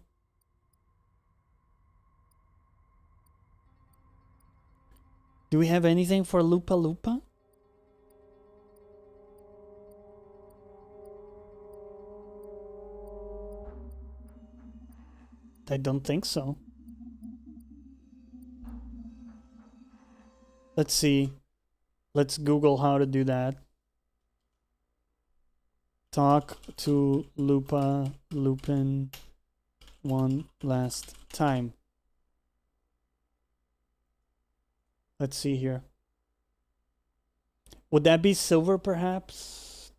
Do we have anything for Lupa Lupa? I don't think so. Let's see. Let's Google how to do that. Talk to Lupin one last time. Let's see here. Would that be silver, perhaps?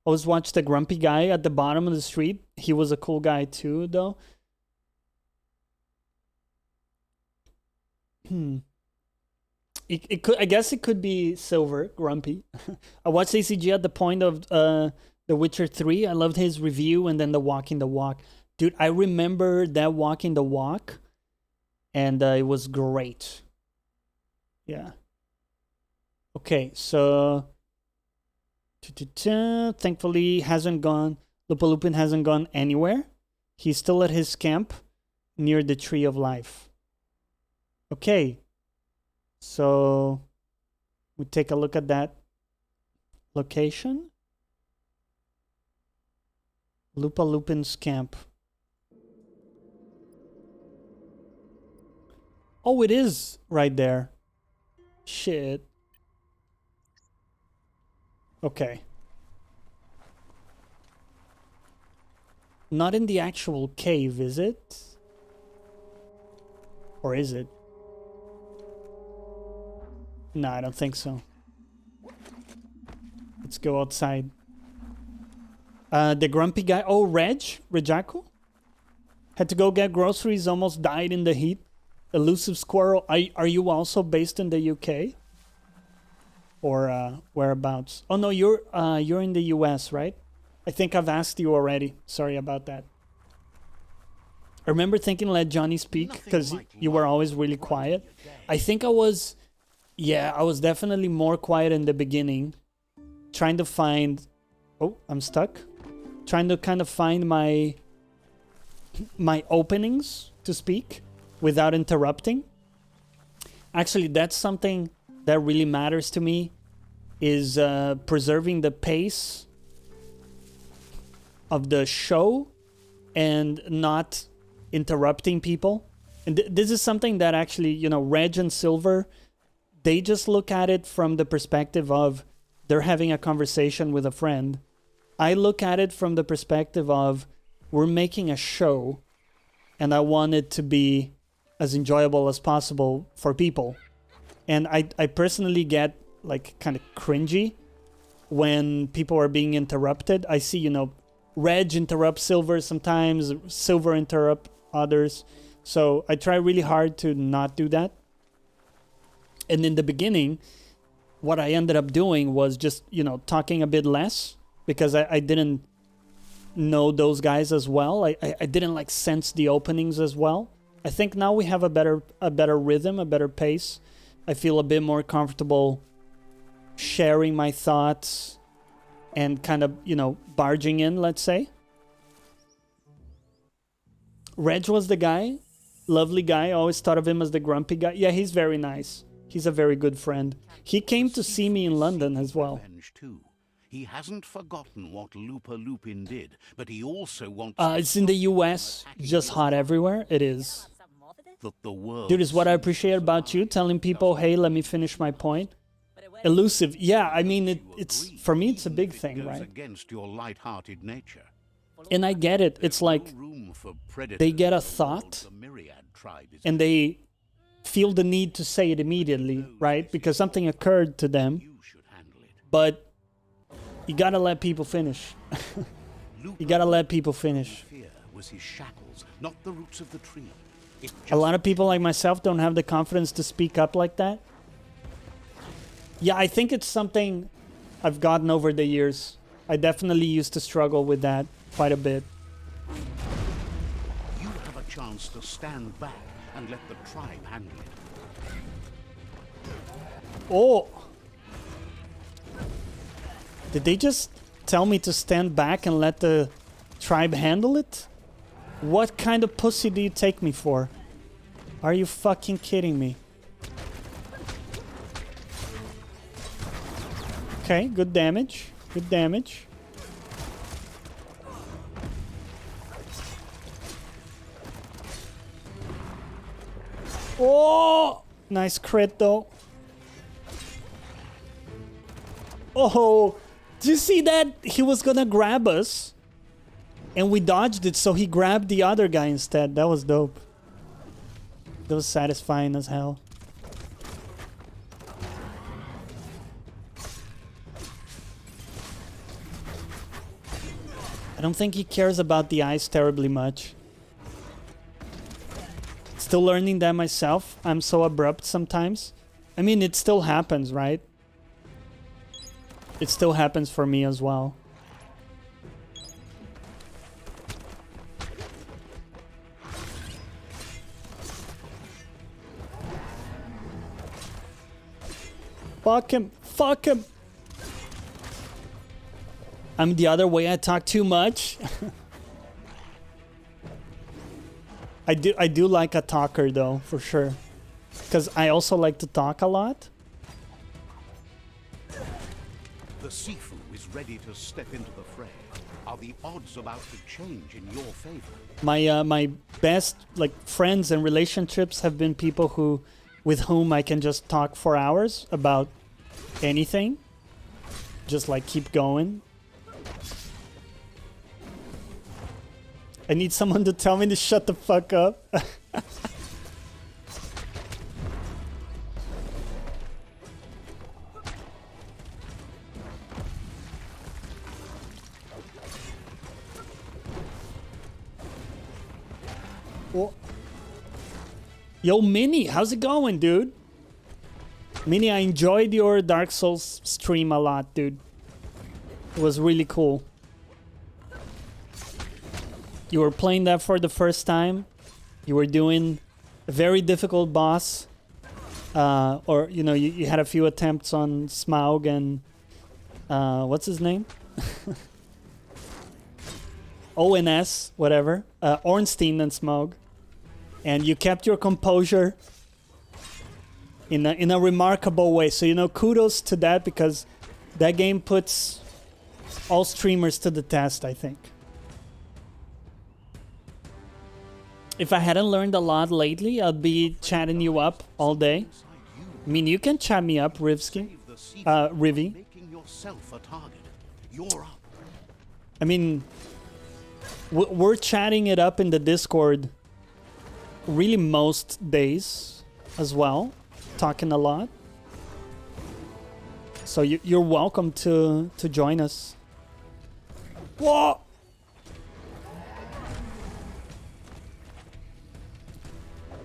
Always watch the grumpy guy at the bottom of the street. He was a cool guy too, though. It could, I guess it could be silver, grumpy. I watched ACG at the point of The Witcher 3. I loved his review, and then the Walking the Walk. Dude, I remember that Walking the Walk, and it was great. Yeah. Okay, so thankfully Lupa Lupin hasn't gone anywhere. He's still at his camp near the Tree of Life. Okay. So we take a look at that location. Lupa Lupin's camp. Oh, it is right there. Shit. Okay. Not in the actual cave, is it? Or is it? No, I don't think so. Let's go outside. The grumpy guy. Oh, Rejaku? Had to go get groceries, almost died in the heat. Elusive squirrel. Are you also based in the UK? Or whereabouts? Oh no, you're in the US, right? I think I've asked you already. Sorry about that. I remember thinking let Johnny speak because you were always really quiet. I think I was, yeah, I was definitely more quiet in the beginning, trying to find, oh, I'm stuck. Trying to kind of find my openings to speak without interrupting. Actually, that's something that really matters to me, is preserving the pace of the show and not interrupting people. And this is something that actually, you know, Reg and Silver, they just look at it from the perspective of they're having a conversation with a friend. I look at it from the perspective of we're making a show and I want it to be as enjoyable as possible for people. And I personally get like kind of cringy when people are being interrupted. I see, you know, Reg interrupt Silver sometimes, Silver interrupt others. So I try really hard to not do that. And in the beginning, what I ended up doing was just, you know, talking a bit less because I didn't know those guys as well. I didn't like sense the openings as well. I think now we have a better rhythm, a better pace. I feel a bit more comfortable sharing my thoughts and kind of, you know, barging in, let's say. Reg was the guy, lovely guy. I always thought of him as the grumpy guy. Yeah, he's very nice. He's a very good friend. He came to see me in London as well. He hasn't forgotten what Looper Lupin did, but he also wants... It's in the US, just hot everywhere. It is. Dude, is what I appreciate about you, telling people, hey, let me finish my point. Elusive. Yeah, I mean, it's for me, it's a big thing, right? Against your light-hearted nature. And I get it. It's like they get a thought and they feel the need to say it immediately, right? Because something occurred to them. But you gotta let people finish. You gotta let people finish. A lot of people like myself don't have the confidence to speak up like that. Yeah, I think it's something I've gotten over the years. I definitely used to struggle with that quite a bit. You have a chance to stand back and let the tribe handle it. Oh! Did they just tell me to stand back and let the tribe handle it? What kind of pussy do you take me for? Are you fucking kidding me? Okay, good damage. Good damage. Oh! Nice crit though. Oh! Did you see that? He was gonna grab us. And we dodged it, so he grabbed the other guy instead. That was dope. That was satisfying as hell. I don't think he cares about the ice terribly much. Still learning that myself. I'm so abrupt sometimes. I mean, it still happens, right? It still happens for me as well. Fuck him. Fuck him. I'm the other way. I talk too much. I do like a talker though, for sure. Because I also like to talk a lot. The Sifu is ready to step into the fray. Are the odds about to change in your favor? My best like friends and relationships have been people with whom I can just talk for hours about anything. Just like keep going. I need someone to tell me to shut the fuck up. Oh. Yo, Minnie, how's it going, dude? Minnie, I enjoyed your Dark Souls stream a lot, dude. It was really cool. You were playing that for the first time. You were doing a very difficult boss. Or, you know, you had a few attempts on Smaug and... what's his name? ONS, whatever. Ornstein and Smaug. And you kept your composure in a remarkable way. So, you know, kudos to that, because that game puts all streamers to the test, I think. If I hadn't learned a lot lately, I'd be chatting you up all day. I mean, you can chat me up, Rivsky. Rivy. Making yourself a target. You're up. I mean, we're chatting it up in the Discord really most days as well. Talking a lot. So you're welcome to join us. Whoa!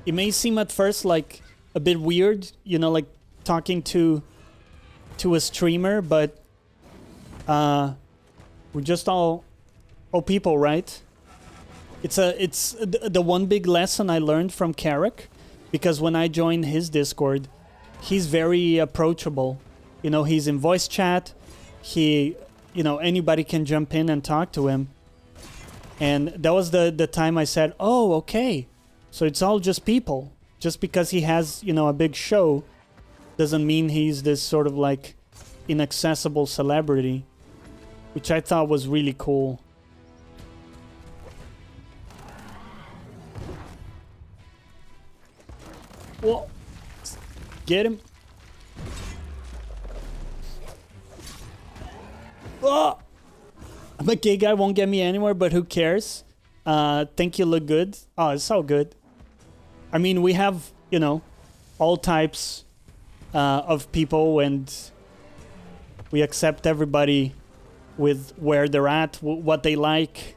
It may seem at first like a bit weird, you know, like talking to a streamer, but we're just all people, right? It's the one big lesson I learned from Carrick, because when I joined his Discord, he's very approachable. You know, he's in voice chat. He, you know, anybody can jump in and talk to him. And that was the time I said, oh, okay. So it's all just people. Just because he has, you know, a big show doesn't mean he's this sort of like inaccessible celebrity, which I thought was really cool. Whoa. Get him. Oh! I'm a gay guy, won't get me anywhere, but who cares? Think you look good. Oh, it's so good. I mean, we have, you know, all types of people, and we accept everybody with where they're at, what they like.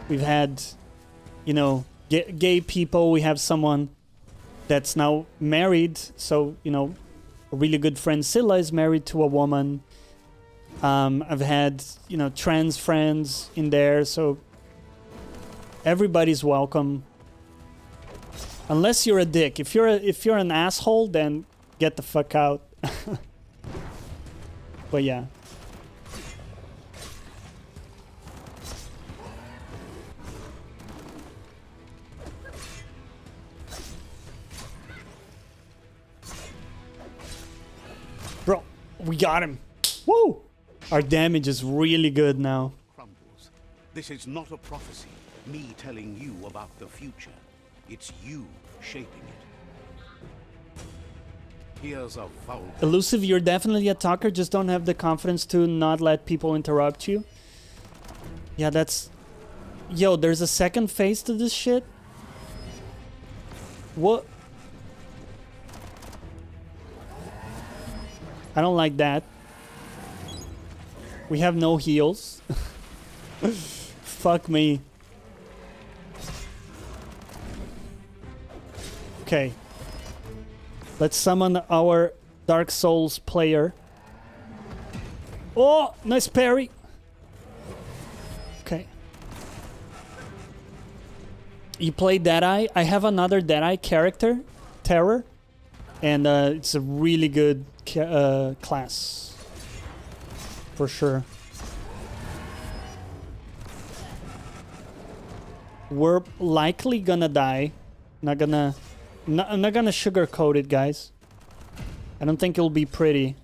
We've had, you know, gay people. We have someone that's now married. So, you know, a really good friend, Scylla, is married to a woman. I've had, you know, trans friends in there. So everybody's welcome. Unless you're a dick. If you're an asshole, then get the fuck out. But yeah. Bro, we got him. Woo! Our damage is really good now. Crumbles. This is not a prophecy, me telling you about the future. It's you shaping it. Here's a foul. Elusive, you're definitely a talker, just don't have the confidence to not let people interrupt you. Yeah, that's... Yo, there's a second phase to this shit? What? I don't like that. We have no heals. Fuck me. Okay. Let's summon our Dark Souls player. Oh, nice parry. Okay. You play Deadeye. I have another Deadeye character, Terror, and it's a really good class. For sure. We're likely gonna die. I'm not gonna sugarcoat it, guys. I don't think it'll be pretty.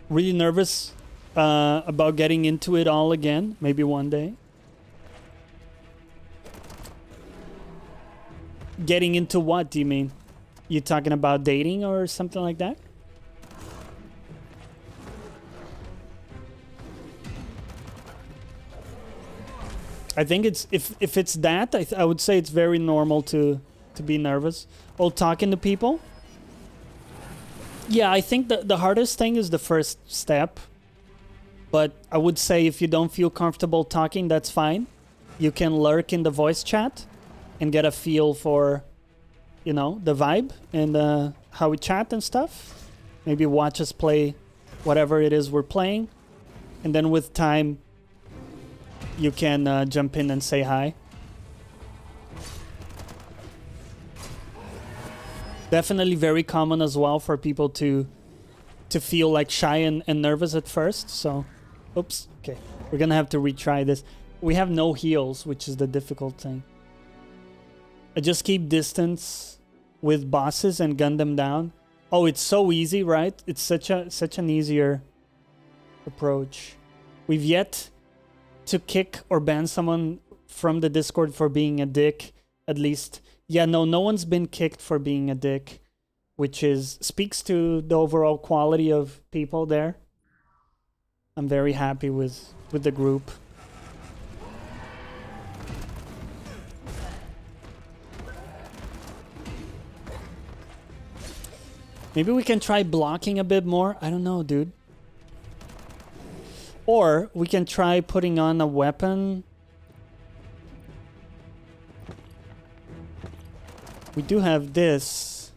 Really nervous about getting into it all again. Maybe one day. Getting into what, do you mean? You talking about dating or something like that? I think it's if it's that, I would say it's very normal to be nervous. Oh, talking to people? Yeah, I think the hardest thing is the first step. But I would say if you don't feel comfortable talking, that's fine. You can lurk in the voice chat and get a feel for you know, the vibe and how we chat and stuff. Maybe watch us play whatever it is we're playing. And then with time, you can jump in and say hi. Definitely very common as well for people to feel like shy and nervous at first. So, oops. Okay, we're gonna have to retry this. We have no heals, which is the difficult thing. I just keep distance with bosses and gun them down. Oh, it's so easy, right? It's such an easier approach. We've yet to kick or ban someone from the Discord for being a dick, at least. Yeah, no one's been kicked for being a dick, which speaks to the overall quality of people there. I'm very happy with the group. Maybe we can try blocking a bit more. I don't know, dude. Or we can try putting on a weapon. We do have this.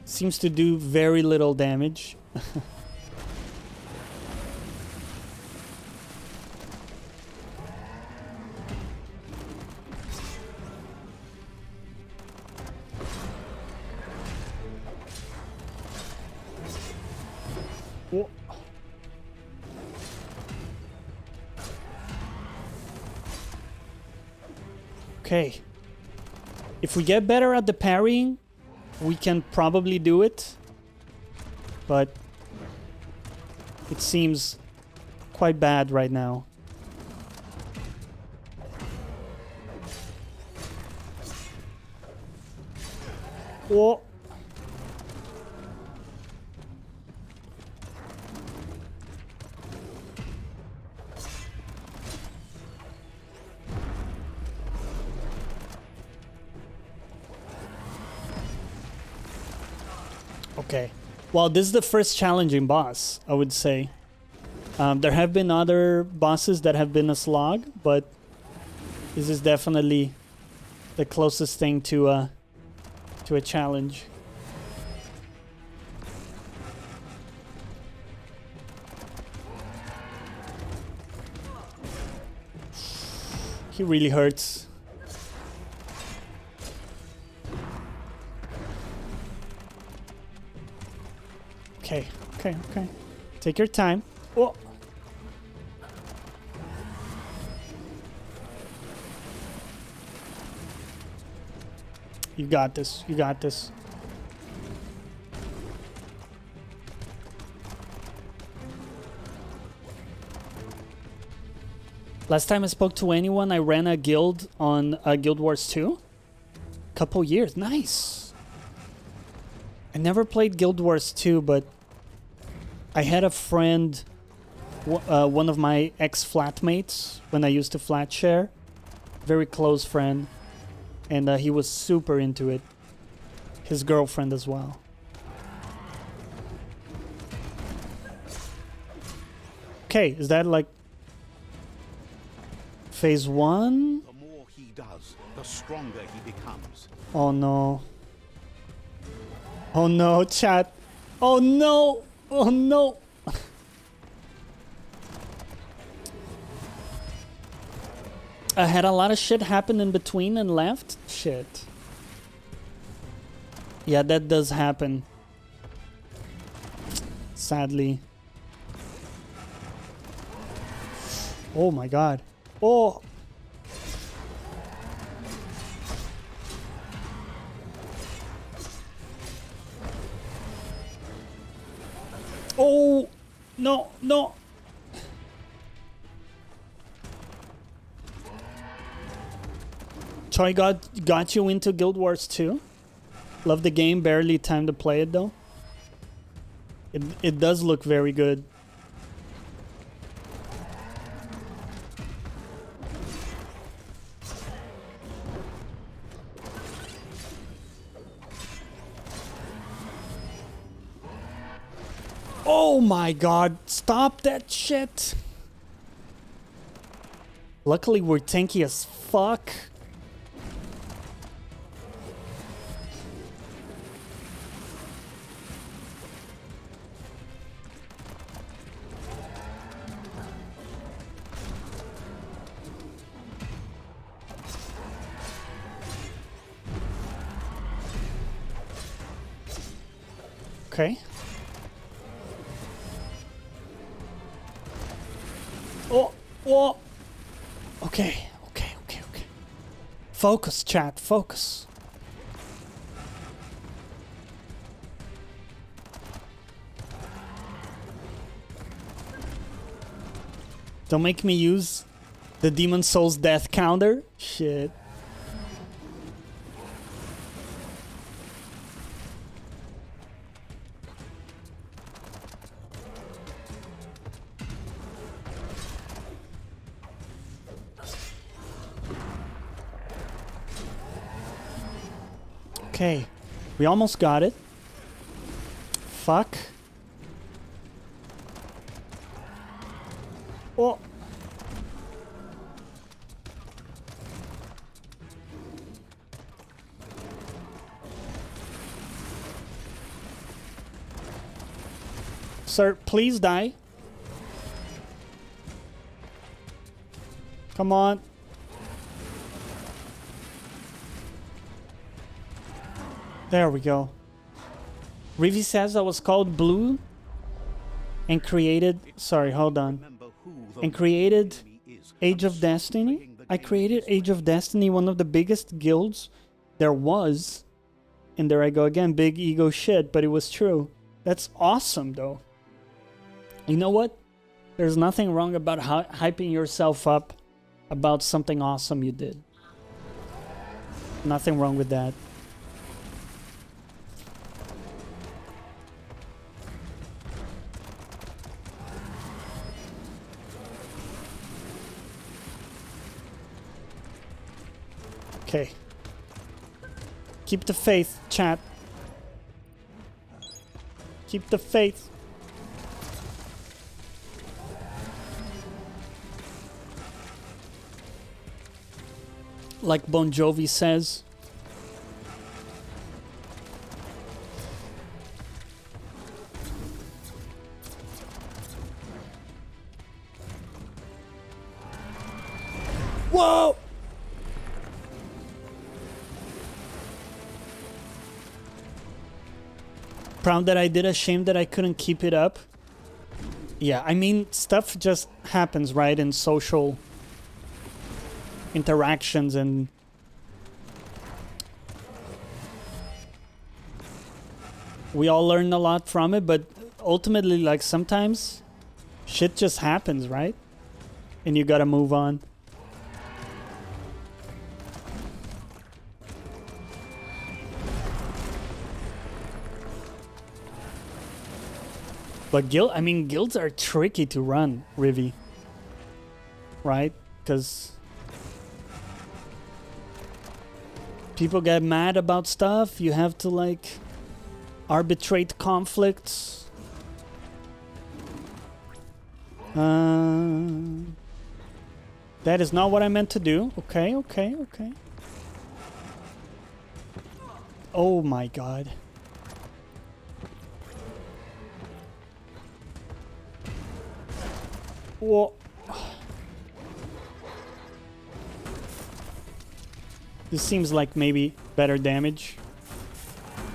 Seems to do very little damage. Whoa. Okay. If we get better at the parrying, we can probably do it. But it seems quite bad right now. Whoa. Okay. Well, this is the first challenging boss, I would say. There have been other bosses that have been a slog, but this is definitely the closest thing to a challenge. He really hurts. Okay, okay, okay. Take your time. Oh. You got this. You got this. Last time I spoke to anyone, I ran a guild on Guild Wars 2. Couple years. Nice. I never played Guild Wars 2, but I had a friend, one of my ex-flatmates, when I used to flat share. Very close friend. And he was super into it. His girlfriend as well. Okay, is that like phase 1? The more he does, the stronger he becomes. Oh no. Oh no, chat. Oh no. Oh no. I had a lot of shit happen in between and left. Shit. Yeah, that does happen. Sadly. Oh my god. Oh. Oh. No, no. Choi got you into Guild Wars 2? Love the game, barely time to play it though. It does look very good. Oh my god, stop that shit. Luckily, we're tanky as fuck. Okay. Oh, oh. Okay. Focus, chat, focus. Don't make me use the Demon Soul's death counter. Shit. Okay, we almost got it. Fuck. Oh. Sir, please die. Come on. There we go. Rivi says I was called Blue and created... Sorry, hold on. And created Age of Destiny. I created Age of Destiny, one of the biggest guilds there was. And there I go again, big ego shit, but it was true. That's awesome, though. You know what? There's nothing wrong about hyping yourself up about something awesome you did. Nothing wrong with that. Okay. Keep the faith, chat. Keep the faith. Like Bon Jovi says. Whoa! Proud that I did, ashamed that I couldn't keep it up. Yeah, I mean, stuff just happens, right? In social interactions, and we all learn a lot from it, but ultimately, like, sometimes shit just happens, right? And you gotta move on. But guilds are tricky to run, Rivi. Right? Because people get mad about stuff. You have to, like, arbitrate conflicts. That is not what I meant to do. Okay. Oh my god. Whoa. This seems like maybe better damage.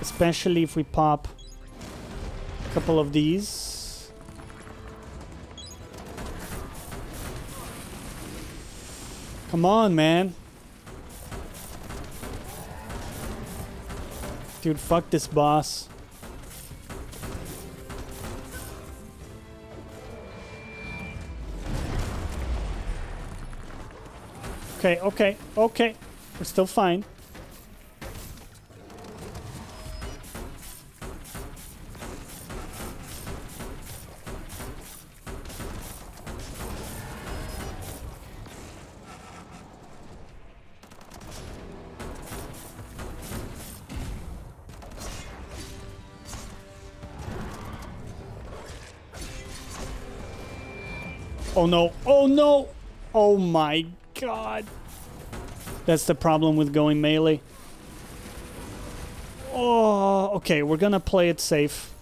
Especially if we pop a couple of these. Come on, man. Dude, fuck this boss. Okay. We're still fine. Oh no. Oh no. Oh my God. That's the problem with going melee. Oh, okay, we're gonna play it safe.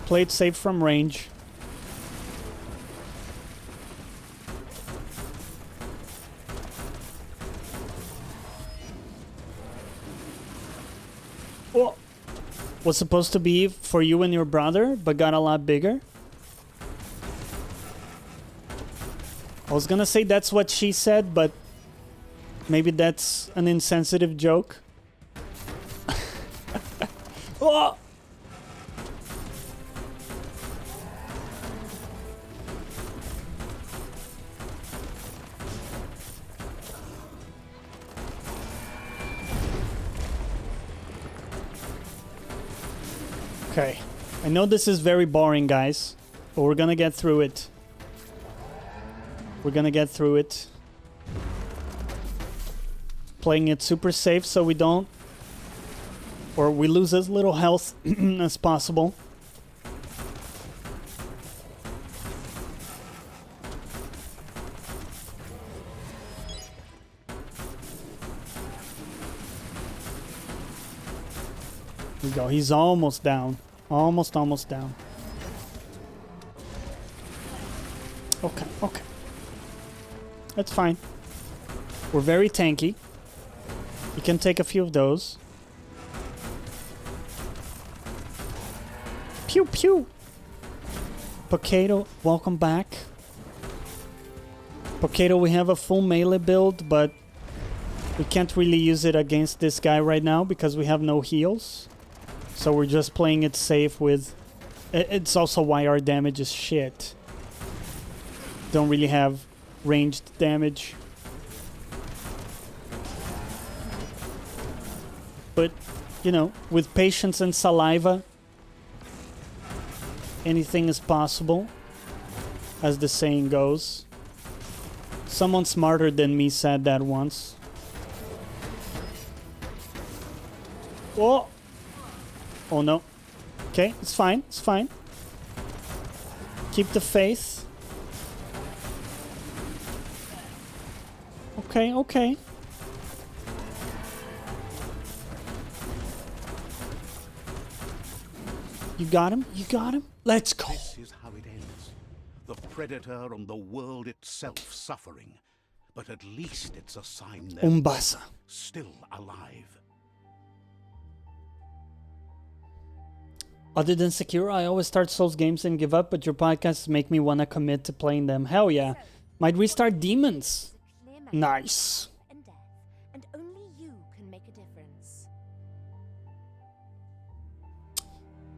Play it safe from range. Oh, was supposed to be for you and your brother, but got a lot bigger. I was gonna say that's what she said, but maybe that's an insensitive joke. Oh! Okay, I know this is very boring, guys, but we're gonna get through it. We're gonna get through it. Playing it super safe so we don't, or we lose as little health as possible. Here we go, he's almost down. Almost down. Okay, okay. That's fine. We're very tanky. You can take a few of those. Pew pew! Potato, welcome back. Potato, we have a full melee build, but we can't really use it against this guy right now because we have no heals. So we're just playing it safe with... It's also why our damage is shit. Don't really have ranged damage. But, you know, with patience and saliva, anything is possible, as the saying goes. Someone smarter than me said that once. Oh! Oh no. Okay, it's fine, it's fine. Keep the faith. Okay, okay. You got him? You got him? Let's go. This is how it ends. The predator and the world itself suffering. But at least it's a sign they're Umbasa. still alive. Other than Sekiro, I always start Souls games and give up, but your podcasts make me want to commit to playing them. Hell yeah. Might restart Demons. Nice. And death, and only you can make a difference.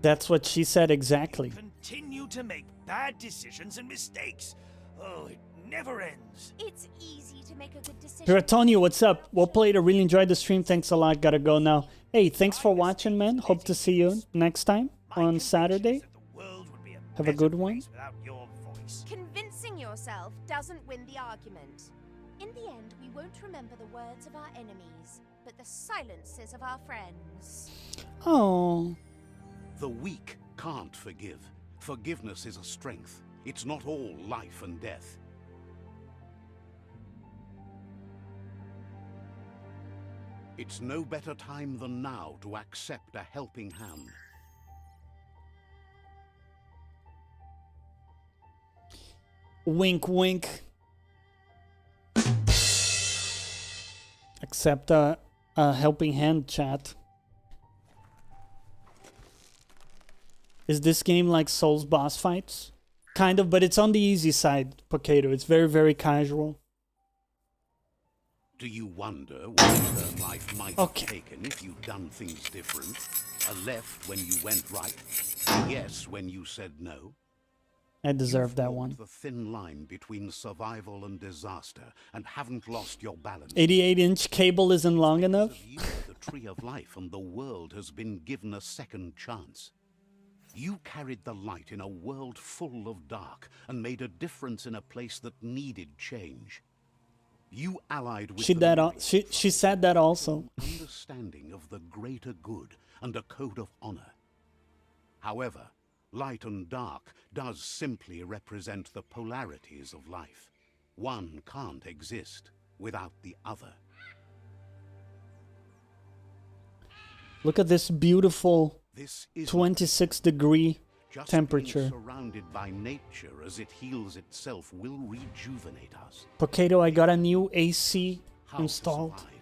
That's what she said exactly. Continue to make bad decisions and mistakes. Oh, it never ends. It's easy to make a good decision. Piratonio, what's up? Well played. I really enjoyed the stream. Thanks a lot. Gotta go now. Hey, thanks for watching, man. Hope to see you next time on Saturday. Have a good one. Convincing yourself doesn't win the argument. In the end, we won't remember the words of our enemies, but the silences of our friends. Oh. The weak can't forgive. Forgiveness is a strength. It's not all life and death. It's no better time than now to accept a helping hand. Wink, wink. Accept a helping hand, chat. Is this game like Souls boss fights? Kind of, but it's on the easy side, Potato. It's very, very casual. Do you wonder what turn life might have taken if you'd done things different? A left when you went right, a yes when you said no? I deserve that one. The thin line between survival and disaster, and haven't lost your balance. 88-inch cable isn't long enough? The tree of life and the world has been given a second chance. You carried the light in a world full of dark and made a difference in a place that needed change. You allied with she said that also. Understanding of the greater good and a code of honor. However, Light and dark does simply represent the polarities of life. One can't exist without the other. Look at this beautiful This is 26-degree just temperature. being surrounded by nature as it heals itself will rejuvenate us. Potato, I got a new AC How to installed. survive.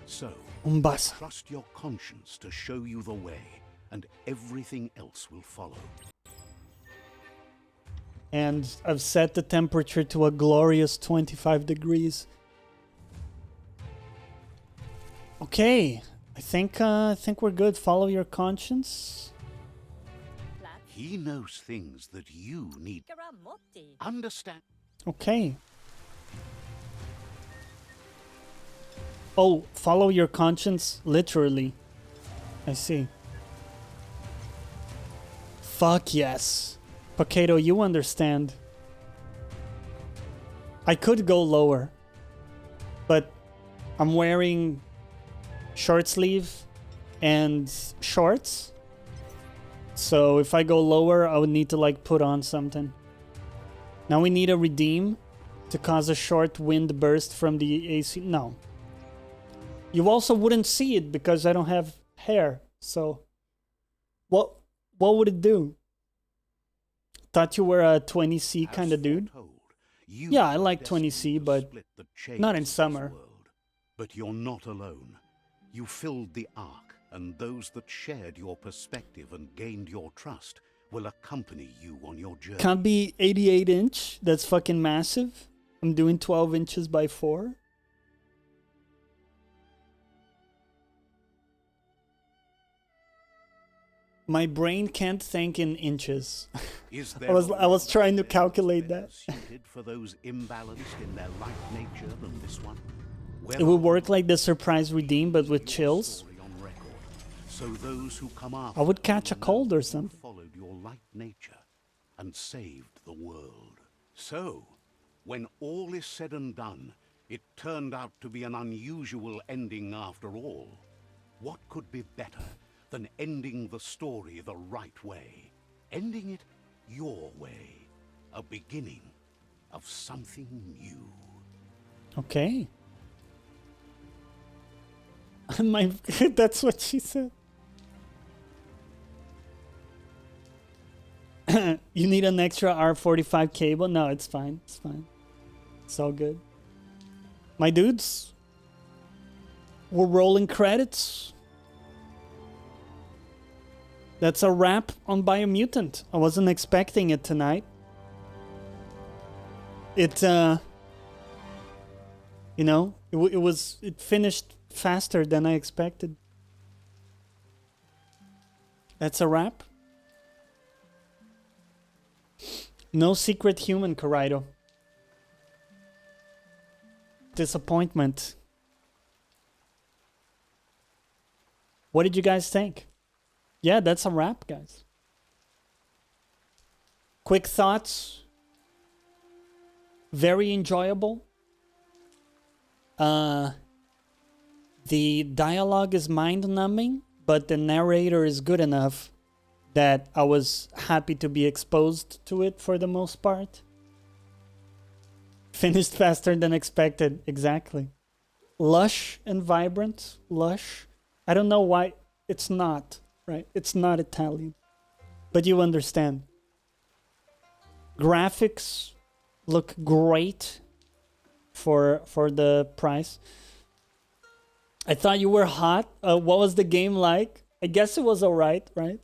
So, Umbasa. trust your conscience to show you the way, and everything else will follow. And I've set the temperature to a glorious 25 degrees. Okay, I think we're good. Follow your conscience. He knows things that you need. Understand? Okay. Oh, follow your conscience literally. I see. Fuck yes. Potato, you understand. I could go lower, but I'm wearing short sleeve and shorts. So if I go lower, I would need to like put on something. Now we need a redeem to cause a short wind burst from the AC. No. You also wouldn't see it because I don't have hair. So what would it do? Thought you were a 20C kind of dude. Yeah, I like 20C, but not in summer. But you're not alone. You filled the ark, and those that shared your perspective and gained your trust will accompany you on your journey. Can't be 88 inch. That's fucking massive. I'm doing 12 inches by 4. My brain can't think in inches. I was trying to calculate that. Suited for those imbalanced in their light nature than this one? It would work like the surprise redeem, but with chills. So those who come after I would catch a cold or something. followed your light nature and saved the world. So, when all is said and done, it turned out to be an unusual ending after all. What could be better than ending the story the right way? Ending it your way. A beginning of something new. Okay. That's what she said. You need an extra R45 cable? No, it's fine. It's fine. It's all good. My dudes, we're rolling credits. That's a wrap on Biomutant. I wasn't expecting it tonight. It, you know, it finished faster than I expected. That's a wrap. No secret human, Corrido. Disappointment. What did you guys think? Yeah, that's a wrap, guys. Quick thoughts. Very enjoyable. The dialogue is mind-numbing, but the narrator is good enough that I was happy to be exposed to it for the most part. Finished faster than expected, exactly. Lush and vibrant, lush. I don't know why it's not, right? It's not Italian, but you understand. Graphics look great for the price. I thought you were hot. What was the game like? I guess it was alright, right?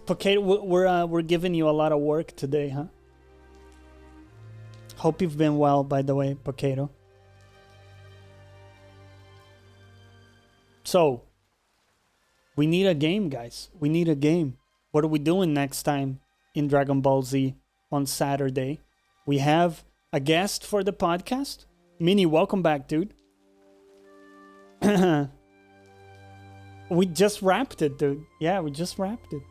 Potato, we're giving you a lot of work today, huh? Hope you've been well, by the way, Potato. So, we need a game, guys. We need a game. What are we doing next time in Dragon Ball Z on Saturday? We have a guest for the podcast. Mini, welcome back, dude. We just wrapped it, dude. Yeah, we just wrapped it.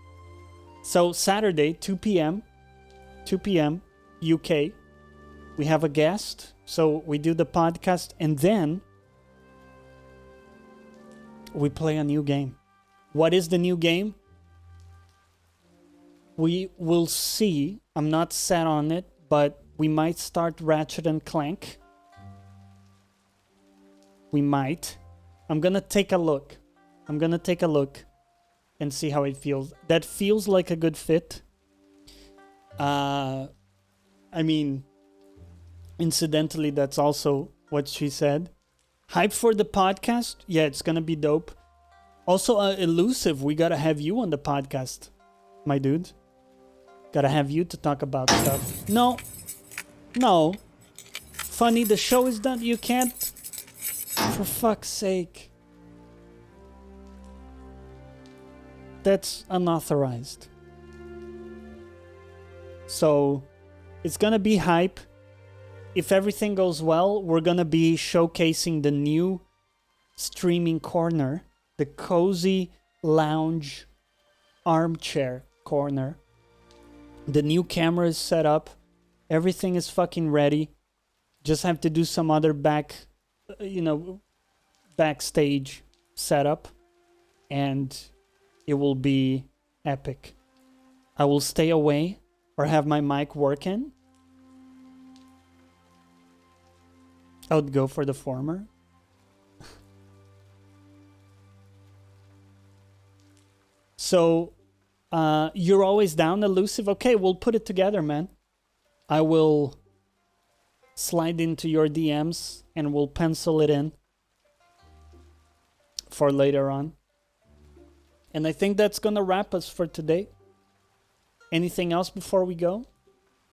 So Saturday, 2 p.m. UK. We have a guest. So we do the podcast and then we play a new game. What is the new game? We will see. I'm not set on it, but we might start Ratchet and Clank. We might. I'm gonna take a look. I'm gonna take a look and see how it feels. That feels like a good fit. I mean, incidentally, that's also what she said. Hype for the podcast? Yeah, it's gonna be dope. Also, Elusive, we gotta have you on the podcast, my dude. Gotta have you to talk about stuff. No. No. Funny, the show is done. You can't. For fuck's sake. That's unauthorized. So, it's gonna be hype. If everything goes well, we're gonna be showcasing the new streaming corner. The cozy lounge armchair corner. The new camera is set up. Everything is fucking ready. Just have to do some other backstage setup. And it will be epic. I will stay away or have my mic working. I would go for the former. So, you're always down, Elusive? Okay, we'll put it together, man. I will slide into your DMs and we'll pencil it in for later on. And I think that's gonna wrap us for today. Anything else before we go?